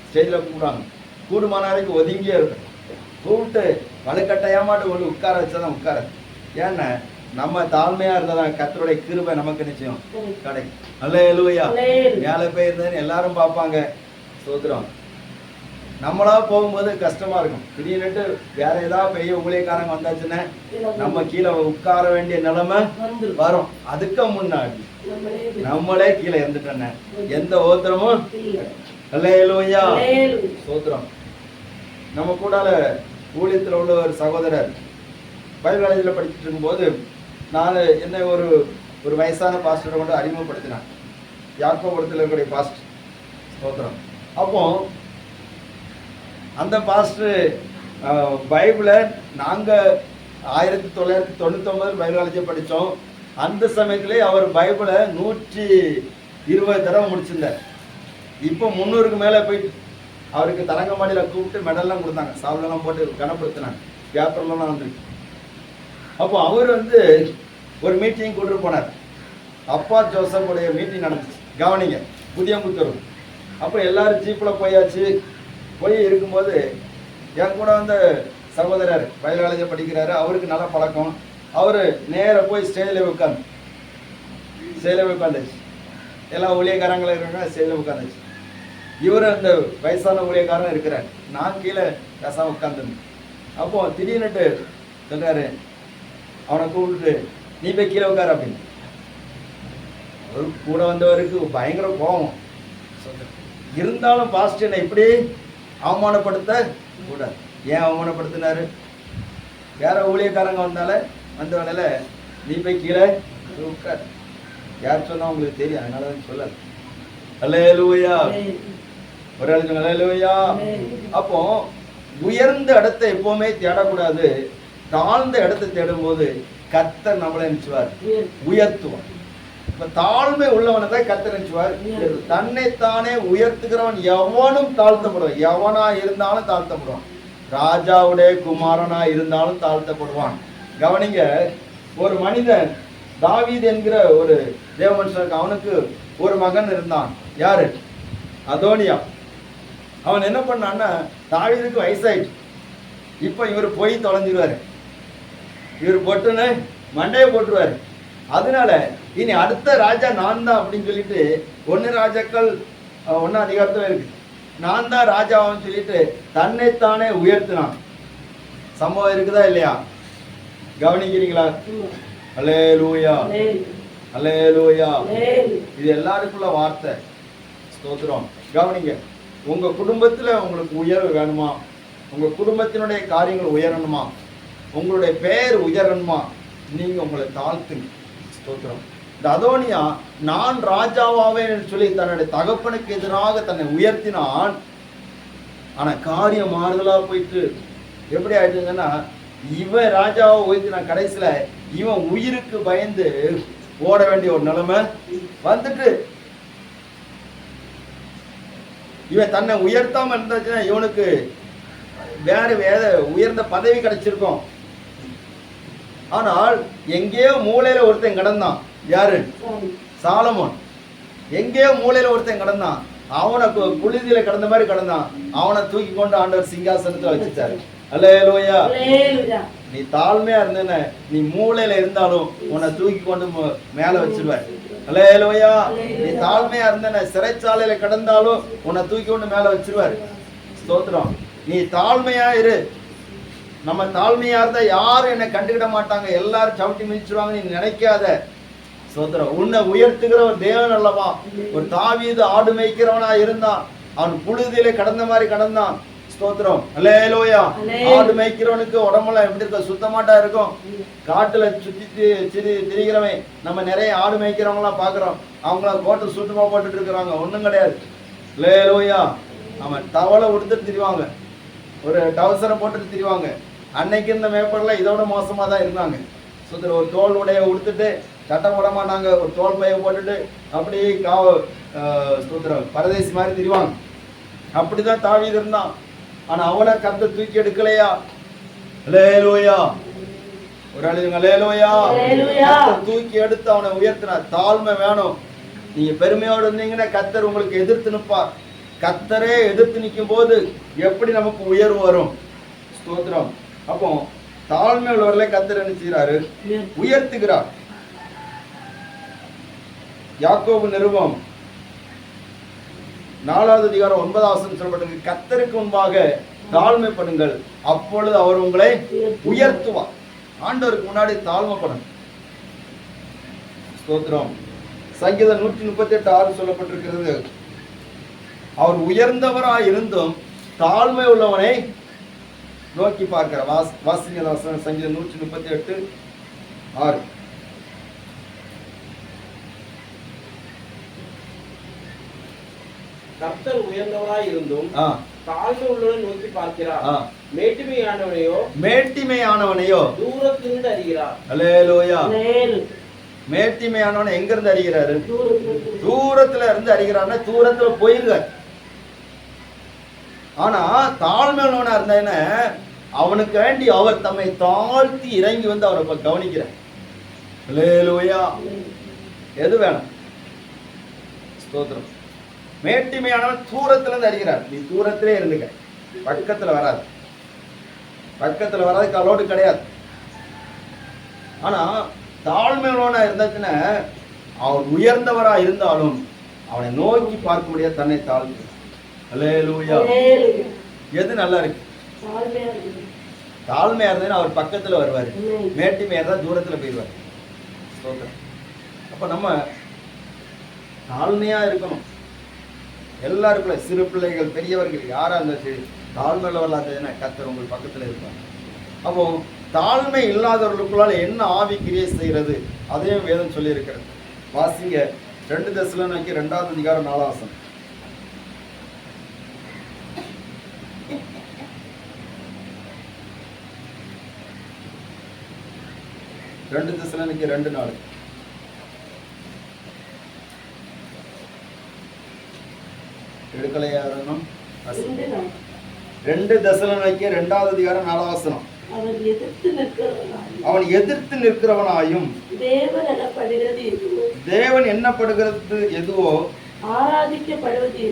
ஸ்டேஜில் கூப்பிடுவாங்க. கூடுமானாருக்கு ஒதுங்கியே இருக்கும். கூப்பிட்டு வலுக்கட்டையாமாட்டு ஒன்று உட்கார வச்சாதான் உட்கார. ஏன்னா நம்ம தாழ்மையா இருந்ததான் கர்த்தருடைய கிருபை நமக்கு நிச்சயம் கிடைக்கும். அல்லேலூயா, மேலே போய் இருந்ததுன்னு எல்லாரும் பார்ப்பாங்க. சோத்திரம். நம்மளா போகும்போது கஷ்டமா இருக்கும். திடீர்னு வேற ஏதாவது பெரிய ஊழியக்காரங்க வந்தாச்சுன்னா நம்ம கீழே உட்கார வேண்டிய நிலைமை வரும். அதுக்கு முன்னாடி நம்மளே கீழே இருந்துட்டோன்னு எந்த ஓத்திரமும். அல்லேலூயா, சோத்திரம். நம்ம கூடால ஊழியத்தில் உள்ள ஒரு சகோதரர் பைபிள் காலேஜில் படிச்சுட்டு இருக்கும்போது நான் என்ன ஒரு வயசான பாஸ்டரை கொண்டு அறிமுகப்படுத்தினேன். யாக்கோபுரத்தில் இருக்கக்கூடிய பாஸ்டர். சோத்திரம். அப்போ அந்த பாஸ்டர் பைபிளை நாங்கள் 1999 பைபிள் காலேஜை படித்தோம். அந்த சமயத்திலே அவர் பைபிளை 120 தடவை முடிச்சிருந்தார். இப்போ 300க்கு மேலே போயிட்டு அவருக்கு தரங்கம்பாடியில் கூப்பிட்டு மெடல்லாம் கொடுத்தாங்க, சாவலெல்லாம் போட்டு கனப்படுத்தினாங்க, பேப்பர்லாம் வந்துருக்கு. அப்போ அவர் வந்து ஒரு மீட்டிங் கூட்டு போனார். அப்பா ஜோசப் உடைய மீட்டிங் நடந்துச்சு. கவனிங்க, புதியம்புத்தூர். அப்போ எல்லாரும் ஜீப்பில் போயாச்சு. போய் இருக்கும்போது என் கூட வந்த சகோதரர் பைபிள் காலேஜில் படிக்கிறாரு. அவருக்கு நல்ல பழக்கம். அவர் நேராக போய் ஸ்டேஜில் உட்காந்துச்சு. எல்லா ஊழியக்காரங்களும் இருக்கிறாங்க, ஸ்டேஜில் உட்காந்துச்சு. இவர் அந்த வயசான ஊழியக்காரன் இருக்கிறார். நான் கீழே பேசாமல் உட்காந்துருந்தேன். அப்போ திடீர்னுட்டு சொல்றாரு, அவனை கூப்பிட்டு நீ போய் கீழே உட்காரு அப்படின்னு. அவர் கூட வந்தவருக்கு பயங்கர கோபம். இருந்தாலும் பாஸ்டர் என்னை இப்படி அவமானப்படுத்த கூடாது. ஏன் அவமானப்படுத்தினாரு? வேற ஊழியக்காரங்க வந்த வேலையில நீ போய் கீழே உட்கார். யார் சொன்னா உங்களுக்கு தெரியும், அதனால சொல்லல. அல்லேலூயா, ஒரு அல்லேலூயா. அப்போ உயர்ந்த இடத்தை எப்பவுமே தேடக்கூடாது. தாழ்ந்த இடத்தை தேடும் போது கர்த்தர் நம்மளை நினைச்சுவார், உயர்த்துவார். இப்ப தாழ்மை உள்ளவனை தான் கர்த்தர் நினைச்சுவார். தன்னைத்தானே உயர்த்துகிறவன் எவனும் தாழ்த்தப்படுவான். எவனா இருந்தாலும் தாழ்த்தப்படுவான். ராஜாவுடைய குமாரனா இருந்தாலும் தாழ்த்தப்படுவான். கவனிங்க, ஒரு மனிதன் தாவீது என்கிற ஒரு தேவ மனுஷனுக்கு, அவனுக்கு ஒரு மகன் இருந்தான். யாரு? அதோனியா. அவன் என்ன பண்ணான்னா, தாவீதுக்கு வயசாயிடுச்சு, இப்ப இவர் போய் தொலைஞ்சிருவாரு, இவர் பொட்டுன்னு மண்டையை போட்டுருவாரு. அதனால இனி அடுத்த ராஜா நான் தான் அப்படின்னு சொல்லிட்டு 1 ராஜாக்கள் 1 அதிகாரத்துல இருக்கு, நான் தான் ராஜாவான்னு சொல்லிட்டு தன்னைத்தானே உயர்த்தினான். சம்பவம் இருக்குதா இல்லையா? கவனிக்கிறீங்களா? அல்லேலூயா, அல்லேலூயா. இது எல்லாருக்குள்ள வார்த்தை. ஸ்தோத்திரம். கவனிங்க, உங்க குடும்பத்துல உங்களுக்கு உயர்வு வேணுமா? உங்க குடும்பத்தினுடைய காரியங்கள் உயரணுமா? உங்களுடைய பெயர் உயரணுமா? நீங்க உங்களை தாழ்த்துங்க. ஸ்தோத்திரம். இந்த அதோனியா நான் ராஜாவாவேன்னு சொல்லி தன்னுடைய தகப்பனுக்கு எதிராக தன்னை உயர்த்தினான். ஆனா காரியம் மாறுதலா போயிட்டு எப்படி ஆயிடுச்சுன்னா, இவன் ராஜாவை உயர்த்தினா கடைசியில இவன் உயிருக்கு பயந்து ஓட வேண்டிய ஒரு நிலைமை வந்துட்டு, இவன் தன்னை உயர்த்தாம இருந்தாச்சுன்னா இவனுக்கு வேற உயர்ந்த பதவி கிடைச்சிருக்கும். ஆனால் எங்கேயோ மூலையில ஒருத்தன் கிடந்தான். யாரு? சாலமோன். எங்கேயோ மூலையில ஒருத்தன் கிடந்தான், அவனை புழுதியில கிடந்த மாதிரி கிடந்தான். அவனை தூக்கி கொண்டு ஆண்டவர் சிங்காசனத்துல வச்சுட்டாரு. அல்லேலூயா. நீ தாழ்மையா இருந்தேன்னு நீ மூலையில இருந்தாலும் உன்னை தூக்கி கொண்டு மேல வச்சிருவார். அல்லேலூயா. நீ தாழ்மையா இருந்தேன்னு சிறைச்சாலையில கிடந்தாலும் உன்னை தூக்கி கொண்டு மேல வச்சிருவார். ஸ்தோத்திரம். நீ தாழ்மையா இரு. நம்ம தாழ்மையா இருந்தா யாரும் என்னை கண்டுக்கிட மாட்டாங்க, எல்லாரும் சவிட்டி மிதிச்சிருவாங்க நீ நினைக்காத. ஸ்தோத்திரம். உன்னை உயர்த்துகிற ஒரு தேவன் அல்லவா. ஒரு தாவீது ஆடு மேய்க்கிறவனா இருந்தான், அவன் புழுதியில கடந்த மாதிரி கடந்தான். ஸ்தோத்திரம். அல்லேலூயா. ஆடு மேய்க்கிறவனுக்கு உடம்புல எப்படி இருக்க? சுத்தமாட்டா இருக்கும். காட்டுல சுத்தி திரிகிறவன் நம்ம நிறைய ஆடு மேய்க்கிறவங்க எல்லாம் பாக்குறோம், அவங்கள கோட்டை சுத்தமா போட்டுட்டு இருக்கிறாங்க, ஒண்ணும் கிடையாது. அல்லேலூயா. அவன் டவலை உடுத்துட்டு திரிவாங்க, ஒரு டவசரை போட்டுட்டு திரிவாங்க. அன்னைக்கு இந்த மேப்பர்லாம் இதோட மோசமா தான் இருந்தாங்க. சுத்தர் ஒரு தோல் உடைய உடுத்துட்டு சட்டை போட மாட்டாங்க, ஒரு தோல் பைய போட்டுட்டு அப்படியே சுத்தரம் பரதேசி மாதிரி திரிவாங்க. அப்படிதான் தாவீது இருந்தான். ஆனா அவனை கர்த்தர் தூக்கி எடுக்கலையா? அல்லேலூயா. ஒரு அழுதுங்க அல்லேலூயா. தூக்கி எடுத்து அவனை உயர்த்தினார். தாழ்மை வேணும். நீங்க பெருமையோடு இருந்தீங்கன்னா கர்த்தர் உங்களுக்கு எதிர்த்து நிற்பார். கர்த்தரே எதிர்த்து நிற்கும் போது எப்படி நமக்கு உயர்வு வரும்? ஸ்தோத்திரம். அப்போ தாழ்மை உள்ளவர்களை கர்த்தர் என்ன செய்கிறாரு? உயர்த்துகிறார். யாக்கோபு நிருபம் 4வது அதிகாரம் 9வது வசனம் சொல்லப்பட்டிருக்கு, கர்த்தருக்கு முன்பாக தாழ்மைப்படுங்கள், அப்பொழுது அவர் உங்களை உயர்த்துவார். ஆண்டவருக்கு முன்னாடி தாழ்மைப்படணும். ஸ்தோத்திரம். சங்கீதம் 138:6 சொல்லப்பட்டிருக்கிறது, அவர் உயர்ந்தவராய் இருந்தும் தாழ்மை உள்ளவனை நோக்கி பார்க்கிற. வாசிங்க சங்கீதம் 138:6. கர்த்தர் உயர்ந்தவராய் இருந்தும் தாழ்மை உள்ளவனை நோக்கி பார்க்கிறார். மேட்டிமையானவனையோ தூரத்திலிருந்து அறிகிறார். அல்லேலூயா. மேட்டிமையானவனை எங்க இருந்து அறிகிறாரு? தூரத்துல இருந்து அறிகிறார்னா தூரத்துல போயிருக்கார். ஆனா தாழ்மையானவனா இருந்தா அவனுக்கு வேண்டி அவர் தம்மை தாழ்த்தி இறங்கி வந்து அவரை கவனிக்கிறார். அல்லேலூயா. எது வேணும்? ஸ்தோத்திரம். மேட்டிமையானவன் தூரத்துல இருந்து அறிகிறார். நீ தூரத்திலே இருந்துக்க, பக்கத்துல வராது. பக்கத்துல வராது, கலோடு கிடையாது. ஆனா தாழ்மையானவனா இருந்தாச்சுன்னா அவர் உயர்ந்தவரா இருந்தாலும் அவனை நோக்கி பார்க்க முடியாது, தன்னை தாழ்த்து. அல்லேலூயா. எது நல்லா இருக்கு? தாழ்மையா இருந்ததுன்னா அவர் பக்கத்துல வருவாரு. மேட்டிமையா இருந்தா தூரத்துல போயிடுவார். அப்ப நம்ம தாழ்மையா இருக்கணும். எல்லாருக்குள்ள சிறு பிள்ளைகள் பெரியவர்கள் யாரா இருந்தாலும் சரி தாழ்மையுள்ளவர்களா கர்த்தர் உங்கள் பக்கத்துல இருப்பாங்க. அப்போ தாழ்மை இல்லாதவர்களுக்குள்ளால் என்ன ஆவி கிரியை செய்கிறது அதையும் வேதம் சொல்லி இருக்கிறது. வாசிங்க 2 தெசலோனிக்கேயர் 2வது அதிகாரம் 4வது வசனம். 2 தெசலோனிக்கேயர் 2:4. எடுக்கலையா? 2 தெசலோனிக்கேயர் 2வது அதிகாரம் 4வது வசனம். அவன் எதிர்த்து நிற்கிறவனாயும் தேவன் எண்ணப்படுகிறது எதுவோ ஆராதிக்கப்படுவது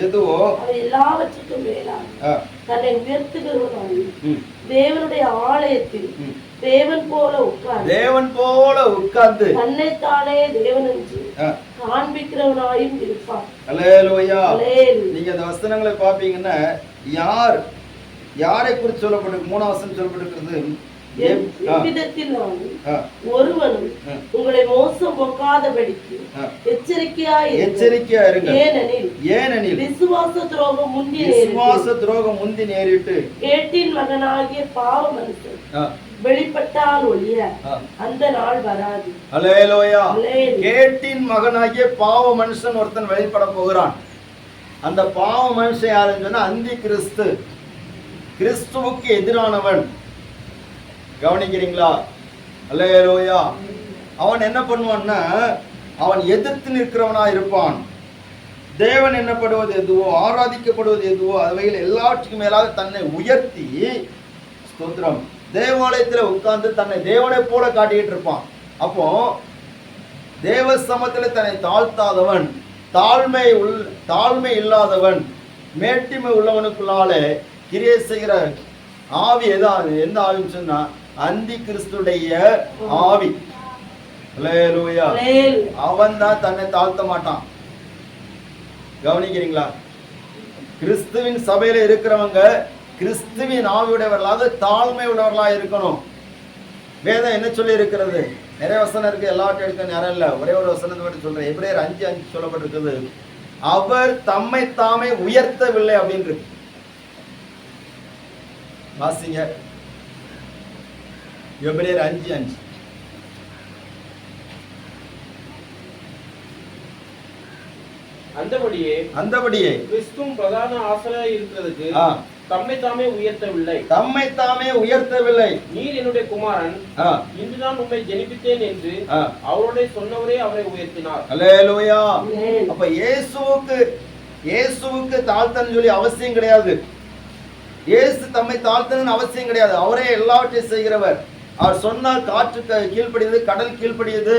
எதுவோ அவை எல்லாவற்றுக்கும் மேலாக தன்னை உயர்த்துகிறவனாயும் தேவனுடைய ஆலயத்தில் தேவன் போல உட்கார்ந்து தன்னைத்தானே தேவன் என்று காண்பிக்கிறவனாயும் இருப்பான். அல்லேலூயா. நீங்க அந்த வசனங்களை பாப்பீங்கன்னா யாரை குறித்து சொல்லப்பட்டிருக்கு? 3ஆம் வசனம் சொல்லப்பட்டிருக்கிறது, எவ்விதத்தில் ஒருவனும் உங்களை மோசம் போக்காதபடிக்கு எச்சரிக்கையா இருங்க. ஏனெனில் விசுவாச துரோகம் முந்தி நேரிட்டு கேட்டின் மகனாகிய பாவ மனுஷன் வெளிப்பட்டால் ஒழிய அந்த நாள் வராது. அல்லேலூயா. கேட்டின் மகனாகிய பாவ மனுஷன் ஒருத்தன் வெளிப்பட போகிறான். அந்த பாவ மனுஷன் யாருன்னு சொன்னா அந்தி கிறிஸ்து, கிறிஸ்துவுக்கு எதிரானவன். கவனிக்கிறீங்களா? அல்லேலூயா. அவன் என்ன பண்ணுவான்னா அவன் எதிர்த்து நிற்கிறவனா இருப்பான். தேவன் என்னப்படுவது எதுவோ, ஆராதிக்கப்படுவது எதுவோ அவைகள் எல்லாவற்றுக்கும் மேலாக தன்னை உயர்த்தி, ஸ்தோத்திரம், தேவாலயத்துல உட்கார்ந்து தன்னை தேவனை போல காட்டிக்கிட்டு இருப்பான். அப்போ தேவ சமத்துல தன்னை தாழ்த்தாதவன், தாழ்மை இல்லாதவன், மேட்டிமை உள்ளவனுக்குள்ளாலே கிரியை செய்கிற ஆவி எந்த ஆவின்னு சொன்னா அந்தி கிறிஸ்துடைய ஆவி. அல்லேலூயா. அவன் தான் தன்னை தாழ்த்த மாட்டான். கவனிக்கிறீங்களா? கிறிஸ்துவின் சபையில இருக்கிறவங்க கிறிஸ்துவின் ஆவியுடையவர்களாக தாழ்மை உள்ளவர்களாக இருக்கணும். வேதம் என்ன சொல்லி இருக்கிறது? நிறைய வசனம் இருக்கு, எல்லாத்தையும் எடுக்க நேரம் இல்லை. ஒரே ஒரு வசனத்தை மட்டும் சொல்றேன். எபிரேயர் 5:5 சொல்லப்பட்டிருக்குது, அவர் தம்மை தாமே உயர்த்தவில்லை அப்படின்னு இருக்கு. வாசிங்க, எபிரேயர் 5:5. அந்தபடியே கிறிஸ்துவும் பிரதான ஆசாரியராய் இருக்கிறதுக்கு தம்மை தாமே உயர்த்தவில்லை. நீர் என்னுடைய குமாரன், இன்று நான் உம்மை ஜெனிப்பித்தேன் என்று அவரோட சொன்னவரே அவரை உயர்த்தினார். அல்லேலூயா. அப்ப இயேசுவுக்கு தாழ்த்தன்னு சொல்லி அவசியம் கிடையாது. இயேசு தம்மை தாழ்த்தன்னு அவசியம் கிடையாது. அவரே எல்லாவற்றையும் செய்கிறவர். அவர் சொன்னால் காற்று கீழ்ப்படியுது, கடல் கீழ்ப்படியுது.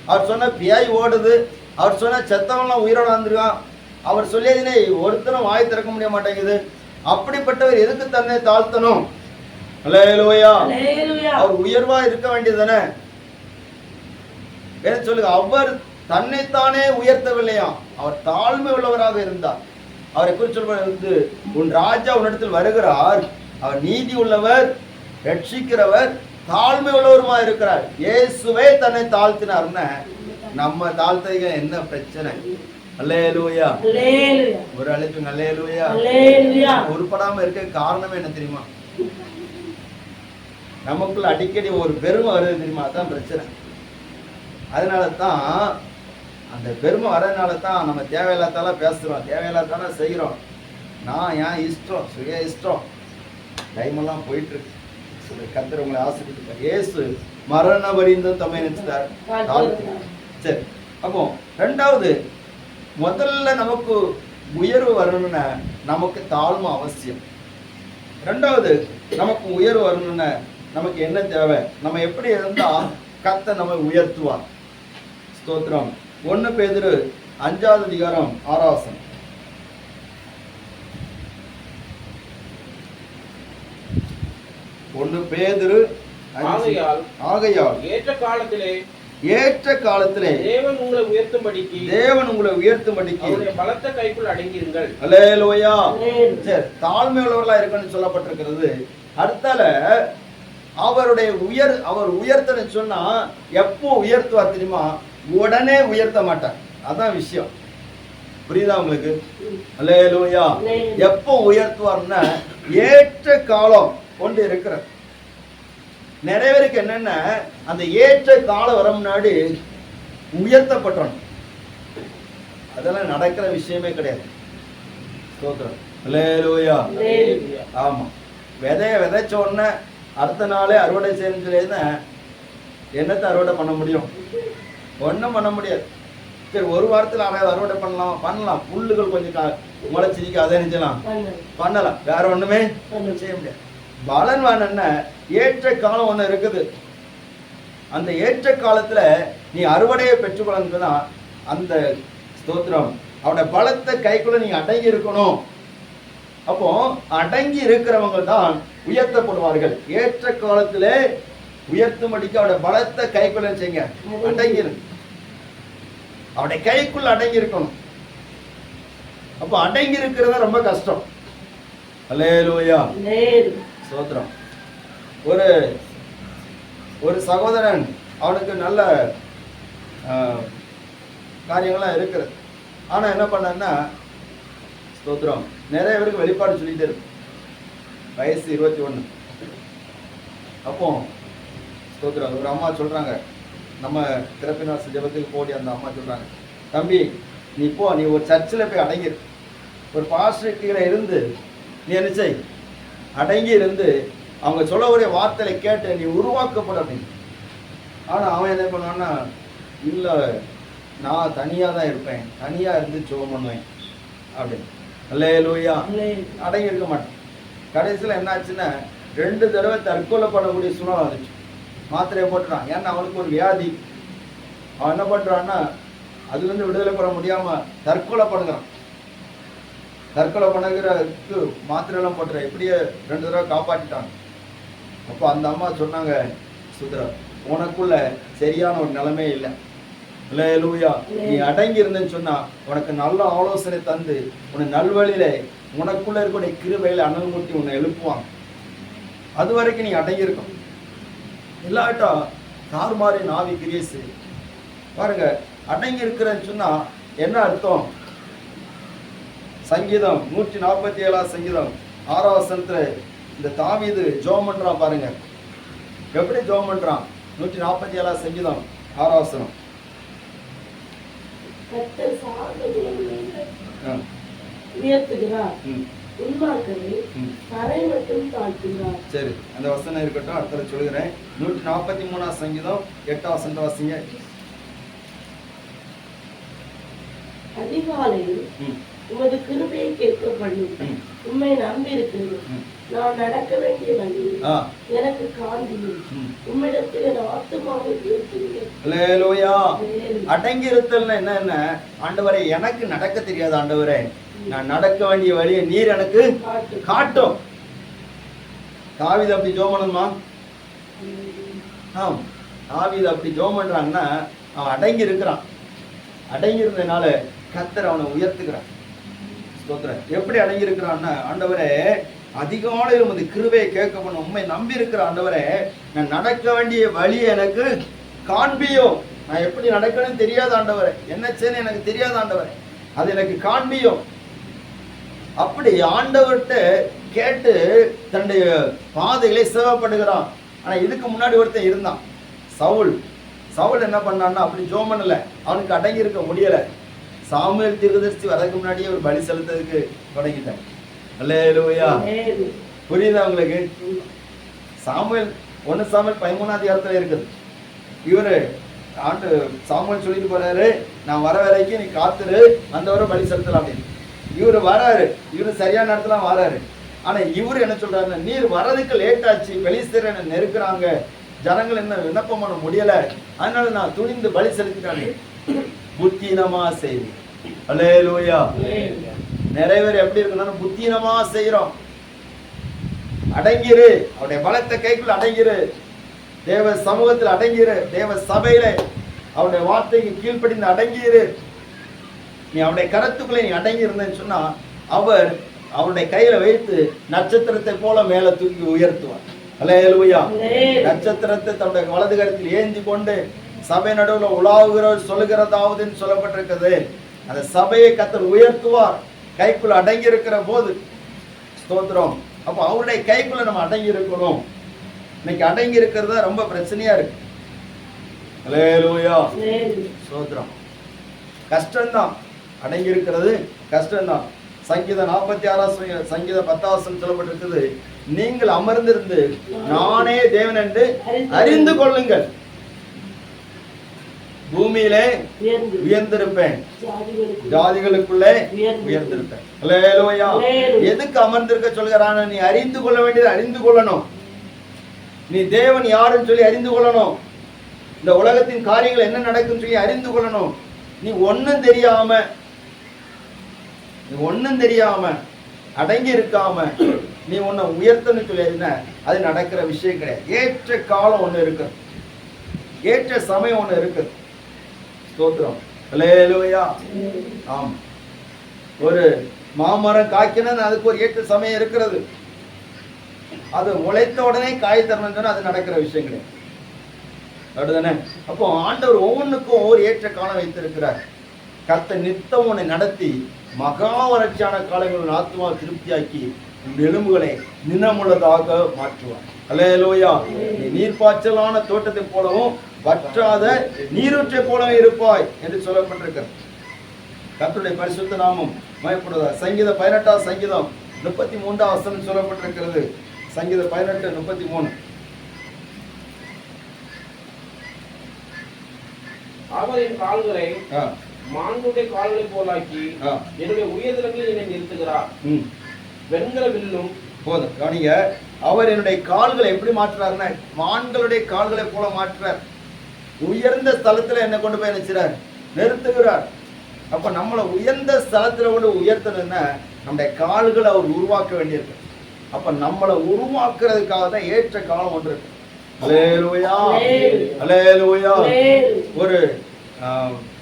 அவர் சொன்ன பேய் ஓடுது. அவர் சொன்ன செத்தவன்லாம் உயிரோட வந்துருக்கான். அவர் சொல்லியதிலே ஒருத்தரும் வாய் திறக்க முடிய மாட்டேங்குது. அப்படிப்பட்டவர் எதுக்கு தன்னை தாழ்த்தணும்? அல்லேலூயா. அவர் உயர்வா இருக்க வேண்டியதுதானே? என்ன சொல்லுங்க, அவர் தன்னைத்தானே உயர்த்தவில்லையா, அவர் தாழ்மை உள்ளவராக இருந்தார். அவரை குறித்து சொல்வது, உன் ராஜா உன்னிடத்தில் வருகிறார், அவர் நீதி உள்ளவர், ரட்சிக்கிறவர், தாழ்மை உள்ளவருமா இருக்கிறார். இயேசுவே தன்னை தாழ்த்தினார்னா நம்ம தாழ்த்தீங்க என்ன பிரச்சனை? அல்லேலூயா. ஒரு அழைப்புங்க. அல்லேலூயா. உருப்படாம இருக்க காரணம் என்ன தெரியுமா? நமக்குள்ள அடிக்கடி ஒரு பெருமை வருது தெரியுமா? அதான் பிரச்சனை. அதனால தான் அந்த பெருமை வரதுனால தான் நம்ம தேவையில்லாத்தால பேசுறோம், தேவையில்லாத்தால செய்கிறோம். நான் ஏன் இஷ்டம், சுய இஷ்டம், டைமெல்லாம் போயிட்டு இருக்கு. கர்த்தர் உங்களை ஆசீர்வதிப்பார். இயேசு மரண பரியந்தம் தம்மை நினைச்சார். சரி, அப்போ ரெண்டாவது, முதல்ல நமக்கு உயர்வு வரணும்னா நமக்கு தாழ்மை அவசியம். ரெண்டாவது, நமக்கு உயர்வு வரணும்னா நமக்கு என்ன தேவை? நம்ம எப்படி இருந்தா கர்த்தர் நம்மை உயர்த்துவார்? ஸ்தோத்திரம். 1 பேதுரு 5ஆம் அதிகாரம் 6ஆம் வசனம். 1 பேதுரு ஆகையால் ஏற்ற காலத்திலே தேவன் உங்களை உயர்த்தும்படிக்கு அவருடைய பலத்த கைக்குள் அடங்கியிருங்கள். அல்லேலூயா. சரி, தாழ்மை உள்ளவர்களா இருக்கணும்னு சொல்லப்பட்டிருக்கிறது. அடுத்தால அவர் உயர்த்தன்னு சொன்னா எப்போ உயர்த்துவார் தெரியுமா? உடனே உயர்த்த மாட்டார். அதான் விஷயம். புரியுதா உங்களுக்கு? அல்லேலூயா. எப்போ உயர்த்துவார்னா ஏற்ற காலம் கொண்டு இருக்கிற. நிறைய பேருக்கு என்னன்னா அந்த ஏற்ற காலம் வர முன்னாடி உயர்த்தப்பட்டோம். அதெல்லாம் நடக்கிற விஷயமே கிடையாது. அல்லேலூயா. ஆமா, விதைச்ச உடனே அடுத்த நாளே அறுவடை செய்யணும்னா என்னத்தை அறுவடை பண்ண முடியும்? ஒன்றும் பண்ண முடியாது. சரி, ஒரு வாரத்தில் அறுவடை பண்ணலாம். புல்லுகள் கொஞ்சம் முளைச்சிருக்கு, அதை நினைச்சலாம், பண்ணலாம். வேற ஒண்ணுமே செய்ய முடியாது. பலன் வேணும்னா ஏற்ற காலம் ஒண்ணு இருக்குது. அந்த ஏற்ற காலத்துல நீ அறுவடையை பெற்றுக்கொள்ளணும்னா அந்த ஸ்தோத்திரம் அவருடைய பலத்த கைக்குள்ள நீங்க அடங்கி இருக்கணும். அப்போ அடங்கி இருக்கிறவங்க தான் உயர்த்தப்படுவார்கள். ஏற்ற காலத்திலே உயர்த்தும்படிக்கு அவருடைய பலத்த கைக்குள்ள செய்யுங்க, அடங்கி இருக்கு. அவருடைய கைக்குள்ள அடங்கி இருக்கணும். அப்போ அடங்கி இருக்கிறது ரொம்ப கஷ்டம். அல்லேலூயா, ஸ்தோத்திரம். ஒரு சகோதரன், அவனுக்கு நல்ல காரியங்கள்லாம் இருக்குது. ஆனா என்ன பண்ணா, ஸ்தோத்திரம், நிறைய பேருக்கு வெளிப்பாடு சொல்லிட்டே இருக்கு. வயசு 21. அப்போ ஸ்தோத்திரம், ஒரு அம்மா சொல்றாங்க, நம்ம திறப்பினாச ஜபத்துக்கு போடி அந்த அம்மா சொல்றாங்க, தம்பி நீ போ, நீ ஒரு சர்ச்சில் போய் அடங்கி ஒரு பாஸ்டர் கீழே இருந்து நீ என்ன செய், அடங்கி இருந்து அவங்க சொல்லக்கூடிய வார்த்தையை கேட்டு நீ உருவாக்கப்பட அப்படின்னு. ஆனால் அவன் என்ன பண்ணுவான்னா, இல்லை நான் தனியாக தான் இருப்பேன், தனியாக இருந்து ஜெபம் பண்ணுவேன் அப்படின்னு. அல்லேலூயா, அடங்கி இருக்க மாட்டேன். கடைசியில் என்ன ஆச்சுன்னா 2 தடவை தற்கொலை பண்ணக்கூடிய சூழ்நிலை வந்துச்சு. மாத்திரையை போட்டுறான். ஏன்னா அவனுக்கு ஒரு வியாதி. அவன் என்ன பண்ணுறான்னா, அதுலேருந்து விடுதலை பெற முடியாமல் தற்கொலை பண்ணுறான். தற்கொலை பண்ணுறதுக்கு மாத்திரையெல்லாம் போட்டுற, இப்படியே 2 தடவை காப்பாற்றிட்டாங்க. அப்போ அந்த அம்மா சொன்னாங்க, சுதரா உனக்குள்ள சரியான ஒரு நிலைமை இல்லை. அல்லேலூயா, நீ அடங்கி இருந்தேன்னு சொன்னா உனக்கு நல்ல ஆலோசனை தந்து உன்னை நல்வழியில உனக்குள்ள இருக்கக்கூடிய கிருபையில அனல் மூட்டி உன்னை எழுப்புவாங்க. அது வரைக்கும் நீ அடங்கி இருக்கும். இல்லாட்டா தாறுமாறி நாவி கிரியேசு பாருங்க. அடங்கி இருக்கிறேன்னு சொன்னா என்ன அர்த்தம்? சங்கீதம் 147 சங்கீதம் 6 வசனத்துல இந்த தாவீது ஜெபம் பண்றான் பாருங்க. எப்படி ஜெபம் பண்றான்? 147 சங்கீதம் 6 வசனம். சரி, அந்த வசனம் இருக்கட்டும், அடுத்த சொல்லுகிறேன். 143 சங்கீதம் 8 வசனத்தை வாசிங்க. அதிகாலையில் உமது கிருபையை கேட்கப்படும், உம்மை நம்பி இருக்கிறது. நான் நடக்க வேண்டிய வழி எனக்கு காண்பியும், உம்மிடத்தில் என் ஆத்துமாவை உயர்த்துகிறேன். அல்லேலூயா. அடங்கி இருத்தல்னா என்ன? ஆண்டவரே எனக்கு நடக்க தெரியாது ஆண்டவரே, நான் நடக்க வேண்டிய வழியை நீர் எனக்கு காட்டும். தாவீது அப்படி ஜெபம் பண்ணணுமா? தாவீது அப்படி ஜெபம் பண்றாங்கன்னா அவன் அடங்கி இருக்கிறான். அடங்கி இருந்ததுனால கர்த்தர் அவனை உயர்த்துக்கிறான். ஸ்தோத்திரம். எப்படி அடங்கி இருக்கிறான்னா, ஆண்டவரே அதிகாலையில் உமது கிருபையை கேட்கப்படும், உண்மை நம்பி இருக்கிற ஆண்டவரே, நான் நடக்க வேண்டிய வழி எனக்கு காண்பியும். நான் எப்படி நடக்கணும்னு தெரியாத ஆண்டவரே, என்ன செய்யணும் எனக்கு தெரியாத ஆண்டவரே, அது எனக்கு காண்பியும். அப்படி ஆண்டவர்கிட்ட கேட்டு தன்னுடைய பாதைகளை சேவைப்படுகிறான். ஆனா இதுக்கு முன்னாடி ஒருத்தன் இருந்தான், சவுல். சவுல் என்ன பண்ணான்னா அப்படி ஜெபம் பண்ணல, அவனுக்கு அடங்கி இருக்க முடியல. சாமுவேல் தீர்க்கதரிசி வரதுக்கு முன்னாடியே ஒரு பலி செலுத்துறதுக்கு தொடங்கிட்டான். அல்லேலூயா, புரியுதா உங்களுக்கு? சாமுவேல் 1 சாமுவேல் 13 அதிகாரத்துல இருக்குது. இவரு சாமுவேல் சொல்லிட்டு போறாரு, நான் வர வரைக்கும் நீ காத்துரு, அந்த வர பலி செலுத்தலாம் அப்படின்னு. இவரு வராரு, இவரு சரியான நேரத்துல வராரு. ஆனா இவரு என்ன சொல்றாருன்னா, நீர் வர்றதுக்கு லேட் ஆச்சு, பெலிஸ்தர் என்ன நெருக்குறாங்க, ஜனங்கள் என்ன விண்ணப்பம் பண்ண முடியல, அதனால நான் துணிந்து பலி செலுத்திட்டாங்க. புத்தீனமா செய்தி. அல்லேலூயா. நிறைய பேர் எப்படி இருக்குன்னா புத்தீனமா செய்யறோம். அடங்கிரு, அவருடைய பலத்த கைக்குள்ள அடங்கிரு, தேவ சமூகத்தில் அடங்கிரு, தேவ சபையில அவருடைய வார்த்தைக்கு கீழ்ப்படிந்து அடங்கிரு. நீ அவருடைய கருத்துக்குள்ளே நீ அடங்கி இருந்தேன்னு சொன்னா அவர் அவருடைய கையில வைத்து நட்சத்திரத்தை போல மேல தூக்கி உயர்த்துவார். அல்லேலூயா. நட்சத்திரத்தை தன்னுடைய வலது கரத்தில் ஏந்தி கொண்டு சபை நடுவில் உலாவுகிறவர் சொல்லுகிறதாவதுன்னு சொல்லப்பட்டிருக்கிறது. அந்த சபையை கர்த்தர் உயர்த்துவார் கைக்குள்ள அடங்கி இருக்கிற போது. ஸ்தோத்திரம். அப்போ அவருடைய கைக்குள்ள நம்ம அடங்கி இருக்கணும். இன்னைக்கு அடங்கி இருக்கிறது ரொம்ப பிரச்சனையா இருக்கு. அல்லேலூயா. ஸ்தோத்திரம். கஷ்டம்தான், அடங்கி இருக்கிறது கஷ்டம்தான். சங்கீதம் 46 சங்கீதம் 10 சொல்லப்பட்டிருக்கிறது, நீங்கள் அமர்ந்திருந்து நானே தேவன் என்று அறிந்து கொள்ளுங்கள், பூமியிலே உயர்ந்திருப்பேன், ஜாதிகளுக்குள்ளே உயர்ந்திருப்பேன். அல்லேலூயா. எதுக்கு அமர்ந்திருக்க சொல்கிறான்? நீ அறிந்து கொள்ள வேண்டியது அறிந்து கொள்ளணும். நீ தேவன் யாருன்னு சொல்லி அறிந்து கொள்ளணும். இந்த உலகத்தின் காரியங்கள் என்ன நடக்கும் சொல்லி அறிந்து கொள்ளணும். நீ ஒன்னும் தெரியாம நீ ஒண்ணும் தெரியாம அடங்கி இருக்காம நீ உன்னை உயர்த்தன்னு சொல்லினா அது நடக்கிற விஷயம் கிடையாது. ஏற்ற காலம் ஒண்ணு இருக்கு, ஏற்ற சமயம் ஒண்ணு இருக்கு. ஸ்தோத்திரம். அல்லேலூயா. ஆம், ஒரு மாமரம் காய்க்கணும்னு அதுக்கு ஒரு ஏற்ற சமயம் இருக்கிறது. அது முளைத்த உடனே காய் தரணும்னு சொன்னா அது நடக்கிற விஷயம் கிடையாது. அப்படிதானே? அப்போ ஆண்டவர் ஒவ்வொன்றுக்கும் ஒவ்வொரு ஏற்ற காலம் வைத்திருக்கிறார். கர்த்தர் நித்தம் உன்னை நடத்தி மகா வறட்சியான காலங்களில் ஆத்மாவை திருப்தியாக்கி எலும்புகளை நினமுள்ளதாக மாற்றுவார். அல்லேலூயா. நீ நீர்ப்பாய்ச்சலான தோட்டத்தை போலவும் வற்றாத நீரூற்றை போலவே இருப்பாய் என்று சொல்லப்பட்டிருக்கிறது. கர்த்தருடைய பரிசுத்த நாமம் மயப்படுவதா. சங்கீதம் 18 சங்கீதம் 33 வசனம் சொல்லப்பட்டிருக்கிறது. சங்கீதம் 18:33. அவரின் கால்களை மானுடைய கால்களை போலாக்கி என்னுடைய உயர்தலங்களில் என்னை நிறுத்துகிறார். வெண்கல வில்லும் போதும் கவனிங்க. அவர் என்னுடைய கால்களை எப்படி மாற்றுறாருன்னா மான்களுடைய கால்களை போல மாற்றுறார். உயர்ந்த ஸ்தலத்துல என்ன கொண்டு போய் நினைச்சார், நிறுத்துகிறார். அப்ப நம்மளை உயர்ந்த ஸ்தலத்துல கொண்டு உயர்த்தணும்னா நம்முடைய கால்களை அவர் உருவாக்க வேண்டியிருக்கு. அப்ப நம்மளை உருவாக்குறதுக்காக தான் ஏற்ற காலம் ஒன்று இருக்கு. அல்லேலூயா, அல்லேலூயா.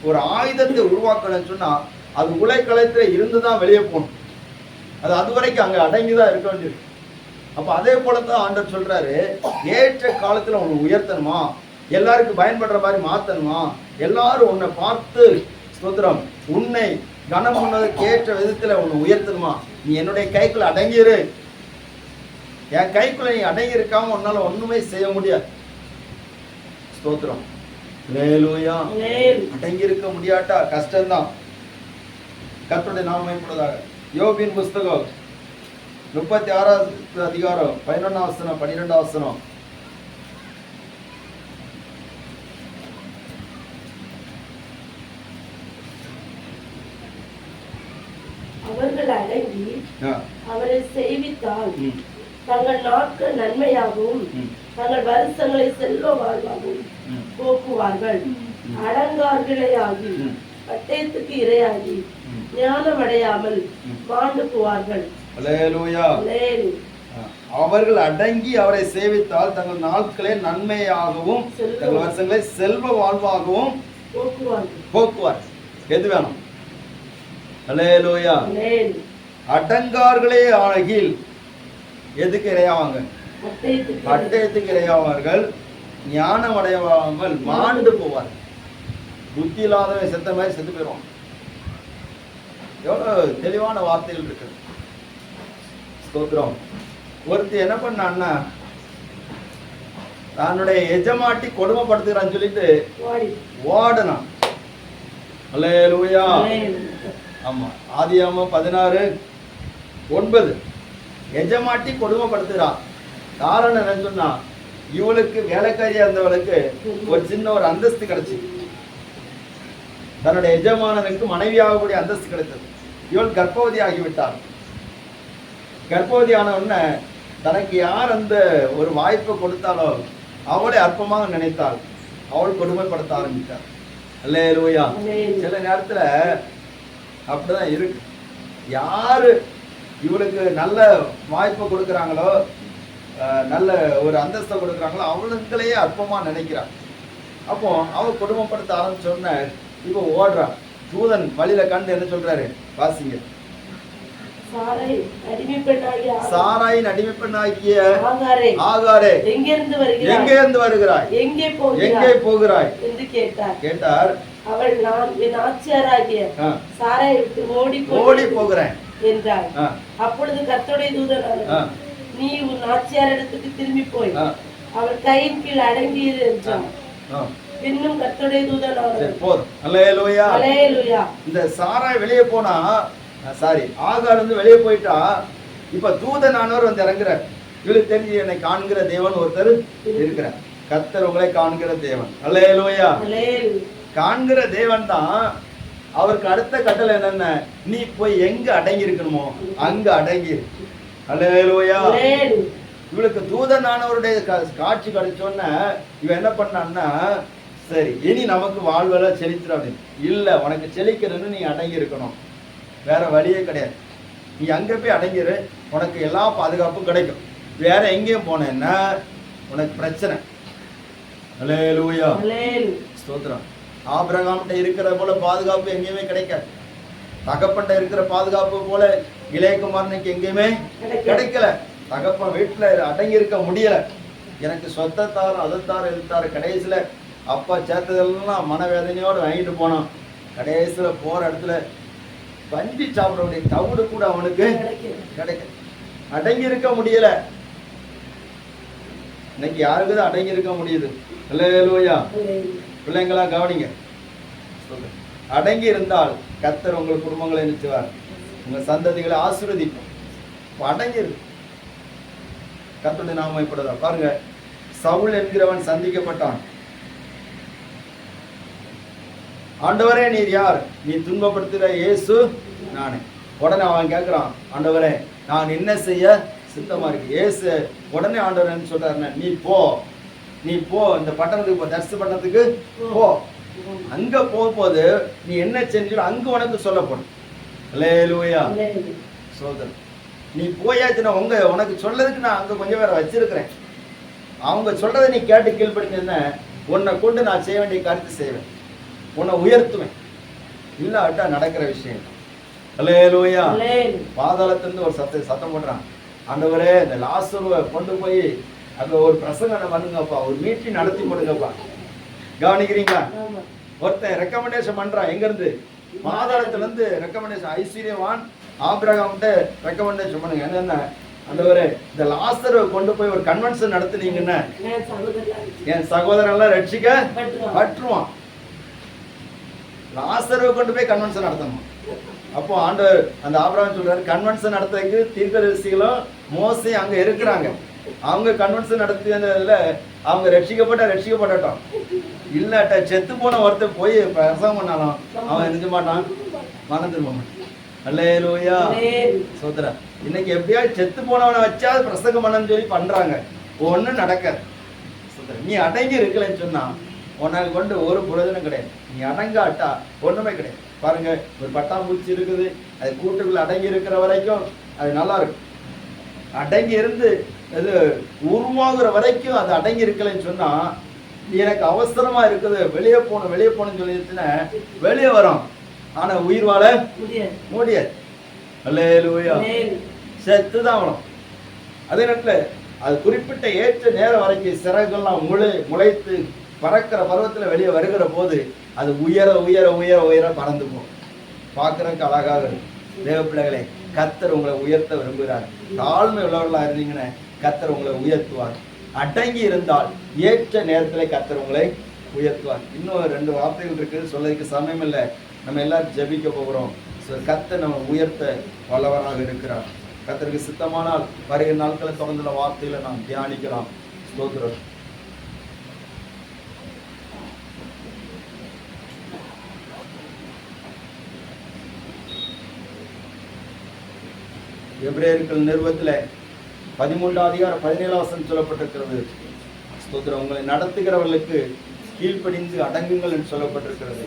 ஒரு ஆயுதத்தை உருவாக்கணும்னு சொன்னா அது உலைக்களத்துல இருந்துதான் வெளியே போகணும். அது வரைக்கும் அங்க அடங்கிதான் இருக்க வேண்டியது. அப்ப அதே போலதான் ஆண்டவர் சொல்றாரு, ஏற்ற காலத்துல உன்னை உயர்த்தணுமா, எல்லாருக்கும் பயன்படுற மாதிரி மாத்தணுமா, எல்லாரும் உன்னை பார்த்து ஸ்தோத்திரம் உன்னை கனம் பண்ணதுக்கு ஏற்ற விதத்துல உன்னை உயர்த்தணுமா, நீ என்னுடைய கைக்குள்ள அடங்கிரு. என் கைக்குள்ள நீ அடங்கி இருக்காம உன்னால ஒண்ணுமே செய்ய முடியாது. ஸ்தோத்திரம். அல்லேலூயா. அடங்கி இருக்க முடியாட்டா கஷ்டம்தான். கர்த்தருடைய நாமம் மகிமைப்படுவதாக. யோபின் புஸ்தகம் 36 அதிகாரம் 11 வசனம் 12 வசனம். அவர்கள் அடங்கி அவரை சேவித்தால் தங்கள் நாட்கள் நன்மையாகவும் தங்கள் வருஷங்களை செல்வ வாழ்வாகவும் போக்குவார்கள். அடங்கார்களையாகி பட்டயத்துக்கு இரையாகி ஞானம் அடையாமல் மாண்டு போவார்கள். அவர்கள் அடங்கி அவரை சேவித்தால் தங்கள் நாட்களே நன்மையாகவும் தங்கள் வருஷங்களை செல்வ வாழ்வாகவும் போக்குவார்கள். எது வேணும்? அல்லேலூயா. அடங்கார்களே ஆகில் எதுக்கு இரையாவாங்க? பட்டயத்துக்கு இரையாவார்கள். ஞானம் அடையாமல் மாண்டு போவார். புத்தி இல்லாதவன் செத்த மாதிரி செத்து போயிடுவான். எவ்வளவு தெளிவான வார்த்தைகள் இருக்கு. ஸ்தோத்திரம். ஒருத்தி என்ன பண்ணான்னா தன்னுடைய எஜமாட்டி கொடுமைப்படுத்துகிறான்னு சொல்லிட்டு ஓடனான். அல்லேலூயா. ஆமா, ஆதியாகமம் 16:9. எஜமாட்டி கொடுமைப்படுத்துகிறான். காரணம் என்னன்னு சொன்னா இவளுக்கு வேலைக்காரியா இருந்தவளுக்கு ஒரு சின்ன ஒரு அந்தஸ்து கிடைச்சு, தன்னுடைய எஜமானனுக்கு மனைவியாகக்கூடிய அந்தஸ்து கிடைத்தது. இவள் கர்ப்பவதி ஆகிவிட்டாள். கர்ப்பவதி ஆன உடனே தனக்கு யார் அந்த ஒரு வாய்ப்பை கொடுத்தாலோ அவளை அற்பமாக நினைத்தாள். அவள் கொடுமைப்படுத்த ஆரம்பித்தாள். அல்லேலூயா. சில நேரத்துல அப்படிதான் இருக்கு. யாரு இவளுக்கு நல்ல வாய்ப்பை கொடுக்குறாங்களோ, நல்ல ஒரு அந்தஸ்தை கொடுக்குறாங்களோ அவளுங்களையே அற்பமா நினைக்கிறான். அப்போ அவள் கொடுமைப்படுத்த ஆரம்பிச்சோன்ன இவ ஓடுறான். தூதன் வழியில கண்டு என்ன சொல்றாரு வாசிங்க. சாராயின் அடிமைப்பெண்ணாகிய ஆகாரே எங்கிருந்து வருகிறாய், எங்கே போகிறாய் என்று கேட்டார். அவள் நான் என் ஆட்சியராகிய சாராயை விட்டு ஓடி போகிறேன் என்றாள். அப்பொழுது கர்த்தருடைய தூதன் நீ உன் ஆட்சியார் இடத்துக்கு திரும்பி போய் அவள் கையின் கீழ் அடங்கியது என்றான். பின்னும் கர்த்தருடைய தூதன் போதும். அல்லேலூயா. அல்லேலூயா. இந்த சாராய் வெளியே போனா, சாரி ஆகார் வந்து வெளியே போயிட்டா, இப்ப தூதனானவர் வந்து இறங்குறார். இவளுக்கு தெரிஞ்சு என்னை காண்கிற தேவன் ஒருத்தர் இருக்கிறார். கர்த்தர் உங்களை காண்கிற தேவன். அல்லேலூயா. காண்கிற தேவன் தான். அவருக்கு அடுத்த கட்டளை என்னென்ன, நீ போய் எங்க அடங்கி இருக்கணுமோ அங்க அடங்கி இருக்கு. அல்லேலூயா. இவளுக்கு தூதனானவருடைய காட்சி கிடைச்சோன்ன இவ என்ன பண்ணான்னா, சரி இனி நமக்கு வாழ்வெல்லாம் செழித்துற அப்படின்னு இல்ல, உனக்கு செழிக்கணும்னு நீ அடங்கி இருக்கணும். வேற வழியே கிடையாது. நீ அங்க போய் அடங்கிரு, உனக்கு எல்லா பாதுகாப்பும் கிடைக்கும். வேற எங்கேயும் போனேன்னா உனக்கு பிரச்சனை. அல்லேலூயா, ஸ்தோத்திரம். ஆபிரகாம்கிட்ட இருக்கிற போல பாதுகாப்பு எங்கேயுமே கிடைக்காது. தகப்பன்ட்ட இருக்கிற பாதுகாப்பு போல இளையகுமாரனுக்கு எங்கேயுமே கிடைக்கல. தகப்பன் வீட்டுல அடங்கி இருக்க முடியல. எனக்கு சொத்தத்தாரும் அதத்தாரும் எதிர்த்தாரு. கடைசியில அப்பா சேர்த்ததெல்லாம் மனவேதனையோடு வாங்கிட்டு போனான். கடைசியில போற இடத்துல பஞ்சு சாப்பிடக்கூடிய தவிடு கூட அவனுக்கு கிடைக்க அடங்கி இருக்க முடியல. இன்னைக்கு யாருக்குதான் அடங்கி இருக்க முடியுது? அல்லேலூயா. பிள்ளைங்களா கவனிங்க. அடங்கி இருந்தால் கர்த்தர் உங்கள் குடும்பங்களை நிறுத்துவார், உங்க சந்ததிகளை ஆசீர்வதிப்பார். அடங்கி இருக்கு. கர்த்தருடைய நாமம் இப்படிதா. பாருங்க, சவுல் என்கிறவன் சந்திக்கப்பட்டான். ஆண்டவரே நீர் யார்? நீ துன்பப்படுத்துகிற இயேசு நானே. உடனே அவன் கேட்கிறான், ஆண்டவரே நான் என்ன செய்ய சித்தமா இருக்கு? இயேசு உடனே ஆண்டவரேன்னு சொல்றாரு, நீ போ, நீ போ, இந்த பட்டணத்துக்கு போ, தரிசு பட்டணத்துக்கு போ. அங்க போகும்போது நீ என்ன செஞ்சோ அங்க உனக்கு சொல்லப்படும். அல்லேலூயா. சோதரன், நீ போயாச்சுன்னா உனக்கு சொல்லதுக்கு நான் அங்க கொஞ்சம் வேற வச்சிருக்கிறேன். அவங்க சொல்றதை நீ கேட்டு கீழ்படிஞ்சா உன்னை கொண்டு நான் செய்ய வேண்டிய காரியத்தை செய்வேன், உன்னை உயர்த்துவேன். இல்லாட்டா நடக்கிற விஷயம். அல்லேலூயா. பாதாளத்திலிருந்து ஒரு சத்தம் போடுறான், ஆண்டவரே இந்த லாசருவை கொண்டு போய் அங்க ஒரு பிரசங்கம் பண்ணுங்கப்பா, ஒரு மீட்டிங் நடத்தி கொடுங்கப்பா. கவனிக்கிறீங்களா? ஒருத்தன் ரெக்கமெண்டேஷன் பண்றான். எங்க இருந்து? பாதாளத்துல இருந்து ரெக்கமெண்டேஷன். ஐஸ்வர்யவான் ஆபிரகாம்கிட்ட ரெக்கமெண்டேஷன் பண்ணுங்க. என்னென்ன? ஆண்டவரே இந்த லாசரை கொண்டு போய் ஒரு கன்வென்ஷன் நடத்துனீங்கன்னா என் சகோதரன் எல்லாம் ரட்சிக்க பற்றுவான். லாசரை கொண்டு போய் கன்வென்ஷன் நடத்தணும். அப்போ ஆண்டவர் அந்த ஆபிரகாம் சொல்றாரு, கன்வென்ஷன் நடத்துறதுக்கு தீர்க்கதரிசிகளும் மோசே அங்க இருக்கிறாங்க. அவங்க கன்வென்ஷன் நடத்தியதுல அவங்க ரட்சிக்கப்பட்டோம். இல்லாட்ட செத்து போன ஒருத்தர் போய் பிரசவம் பண்ணாலும் அவன் நினைக்க மாட்டான், மனம் திரும்ப மாட்டான். அல்லேலூயா. சோதரா, இன்னைக்கு எப்படியாவது செத்து போனவனை வச்சாவது பிரசங்கம் பண்ணன்னு சொல்லி பண்றாங்க. ஒன்னும் நடக்காது. நீ அடங்கி இருக்கலன்னு சொன்னா உனக்கு கொண்டு ஒரு பிரயோஜனம் கிடையாது. நீ அடங்காட்டா ஒண்ணுமே கிடையாது. பாருங்க, ஒரு பட்டாம்பூச்சி இருக்குது, அது கூட்டுக்குள்ள அடங்கி இருக்கிற வரைக்கும் அது நல்லா இருக்கும். அடங்கி இருந்து அது உருவாகுற வரைக்கும் அது அடங்கி இருக்கலன்னு சொன்னா, எனக்கு அவசரமா இருக்குது வெளியே போகணும்னு சொல்லிட்டுன்னா வெளியே வரும், ஆனா உயிர் வாழ முடியாது. அல்லேலூயா. செத்துதான் வரும். அதே நேரத்துல அது குறிப்பிட்ட ஏற்ற நேரம் வரைக்கும் சிறகுகள்லாம் முளைத்து பறக்கிற பருவத்துல வெளியே வருகிற போது அது உயர உயர உயர உயர பறந்து போகும். பார்க்கறதுக்கு அழகாக இருக்கும். தேவ பிள்ளைகளே, கர்த்தர் உங்களை உயர்த்த விரும்புகிறார். தாழ்மை உள்ளவர்களா இருந்தீங்கன்னா கர்த்தர் உங்களை உயர்த்துவார். அடங்கி இருந்தால் ஏற்ற நேரத்தில் கர்த்தர் உங்களை உயர்த்துவார். இன்னும் 2 வார்த்தைகள் இருக்குது, சொல்லதுக்கு சமயம் இல்லை. நம்ம எல்லாரும் ஜெபிக்க போகிறோம். கர்த்தர் நம்ம உயர்த்த வல்லவராக இருக்கிறார். கர்த்தருக்கு சித்தமானால் வருகிற நாட்களை தொடர்ந்துள்ள வார்த்தைகளை நாம் தியானிக்கலாம். ஸ்தோத்திரம். எபிரேயர்கள் நிறுவத்தில் 13ஆம் அதிகாரம் 17ஆம் வசனம் சொல்லப்பட்டிருக்கிறது. ஸ்தோத்திரம். உங்களை நடத்துகிறவர்களுக்கு கீழ்ப்படிந்து அடங்குங்கள் என்று சொல்லப்பட்டிருக்கிறது.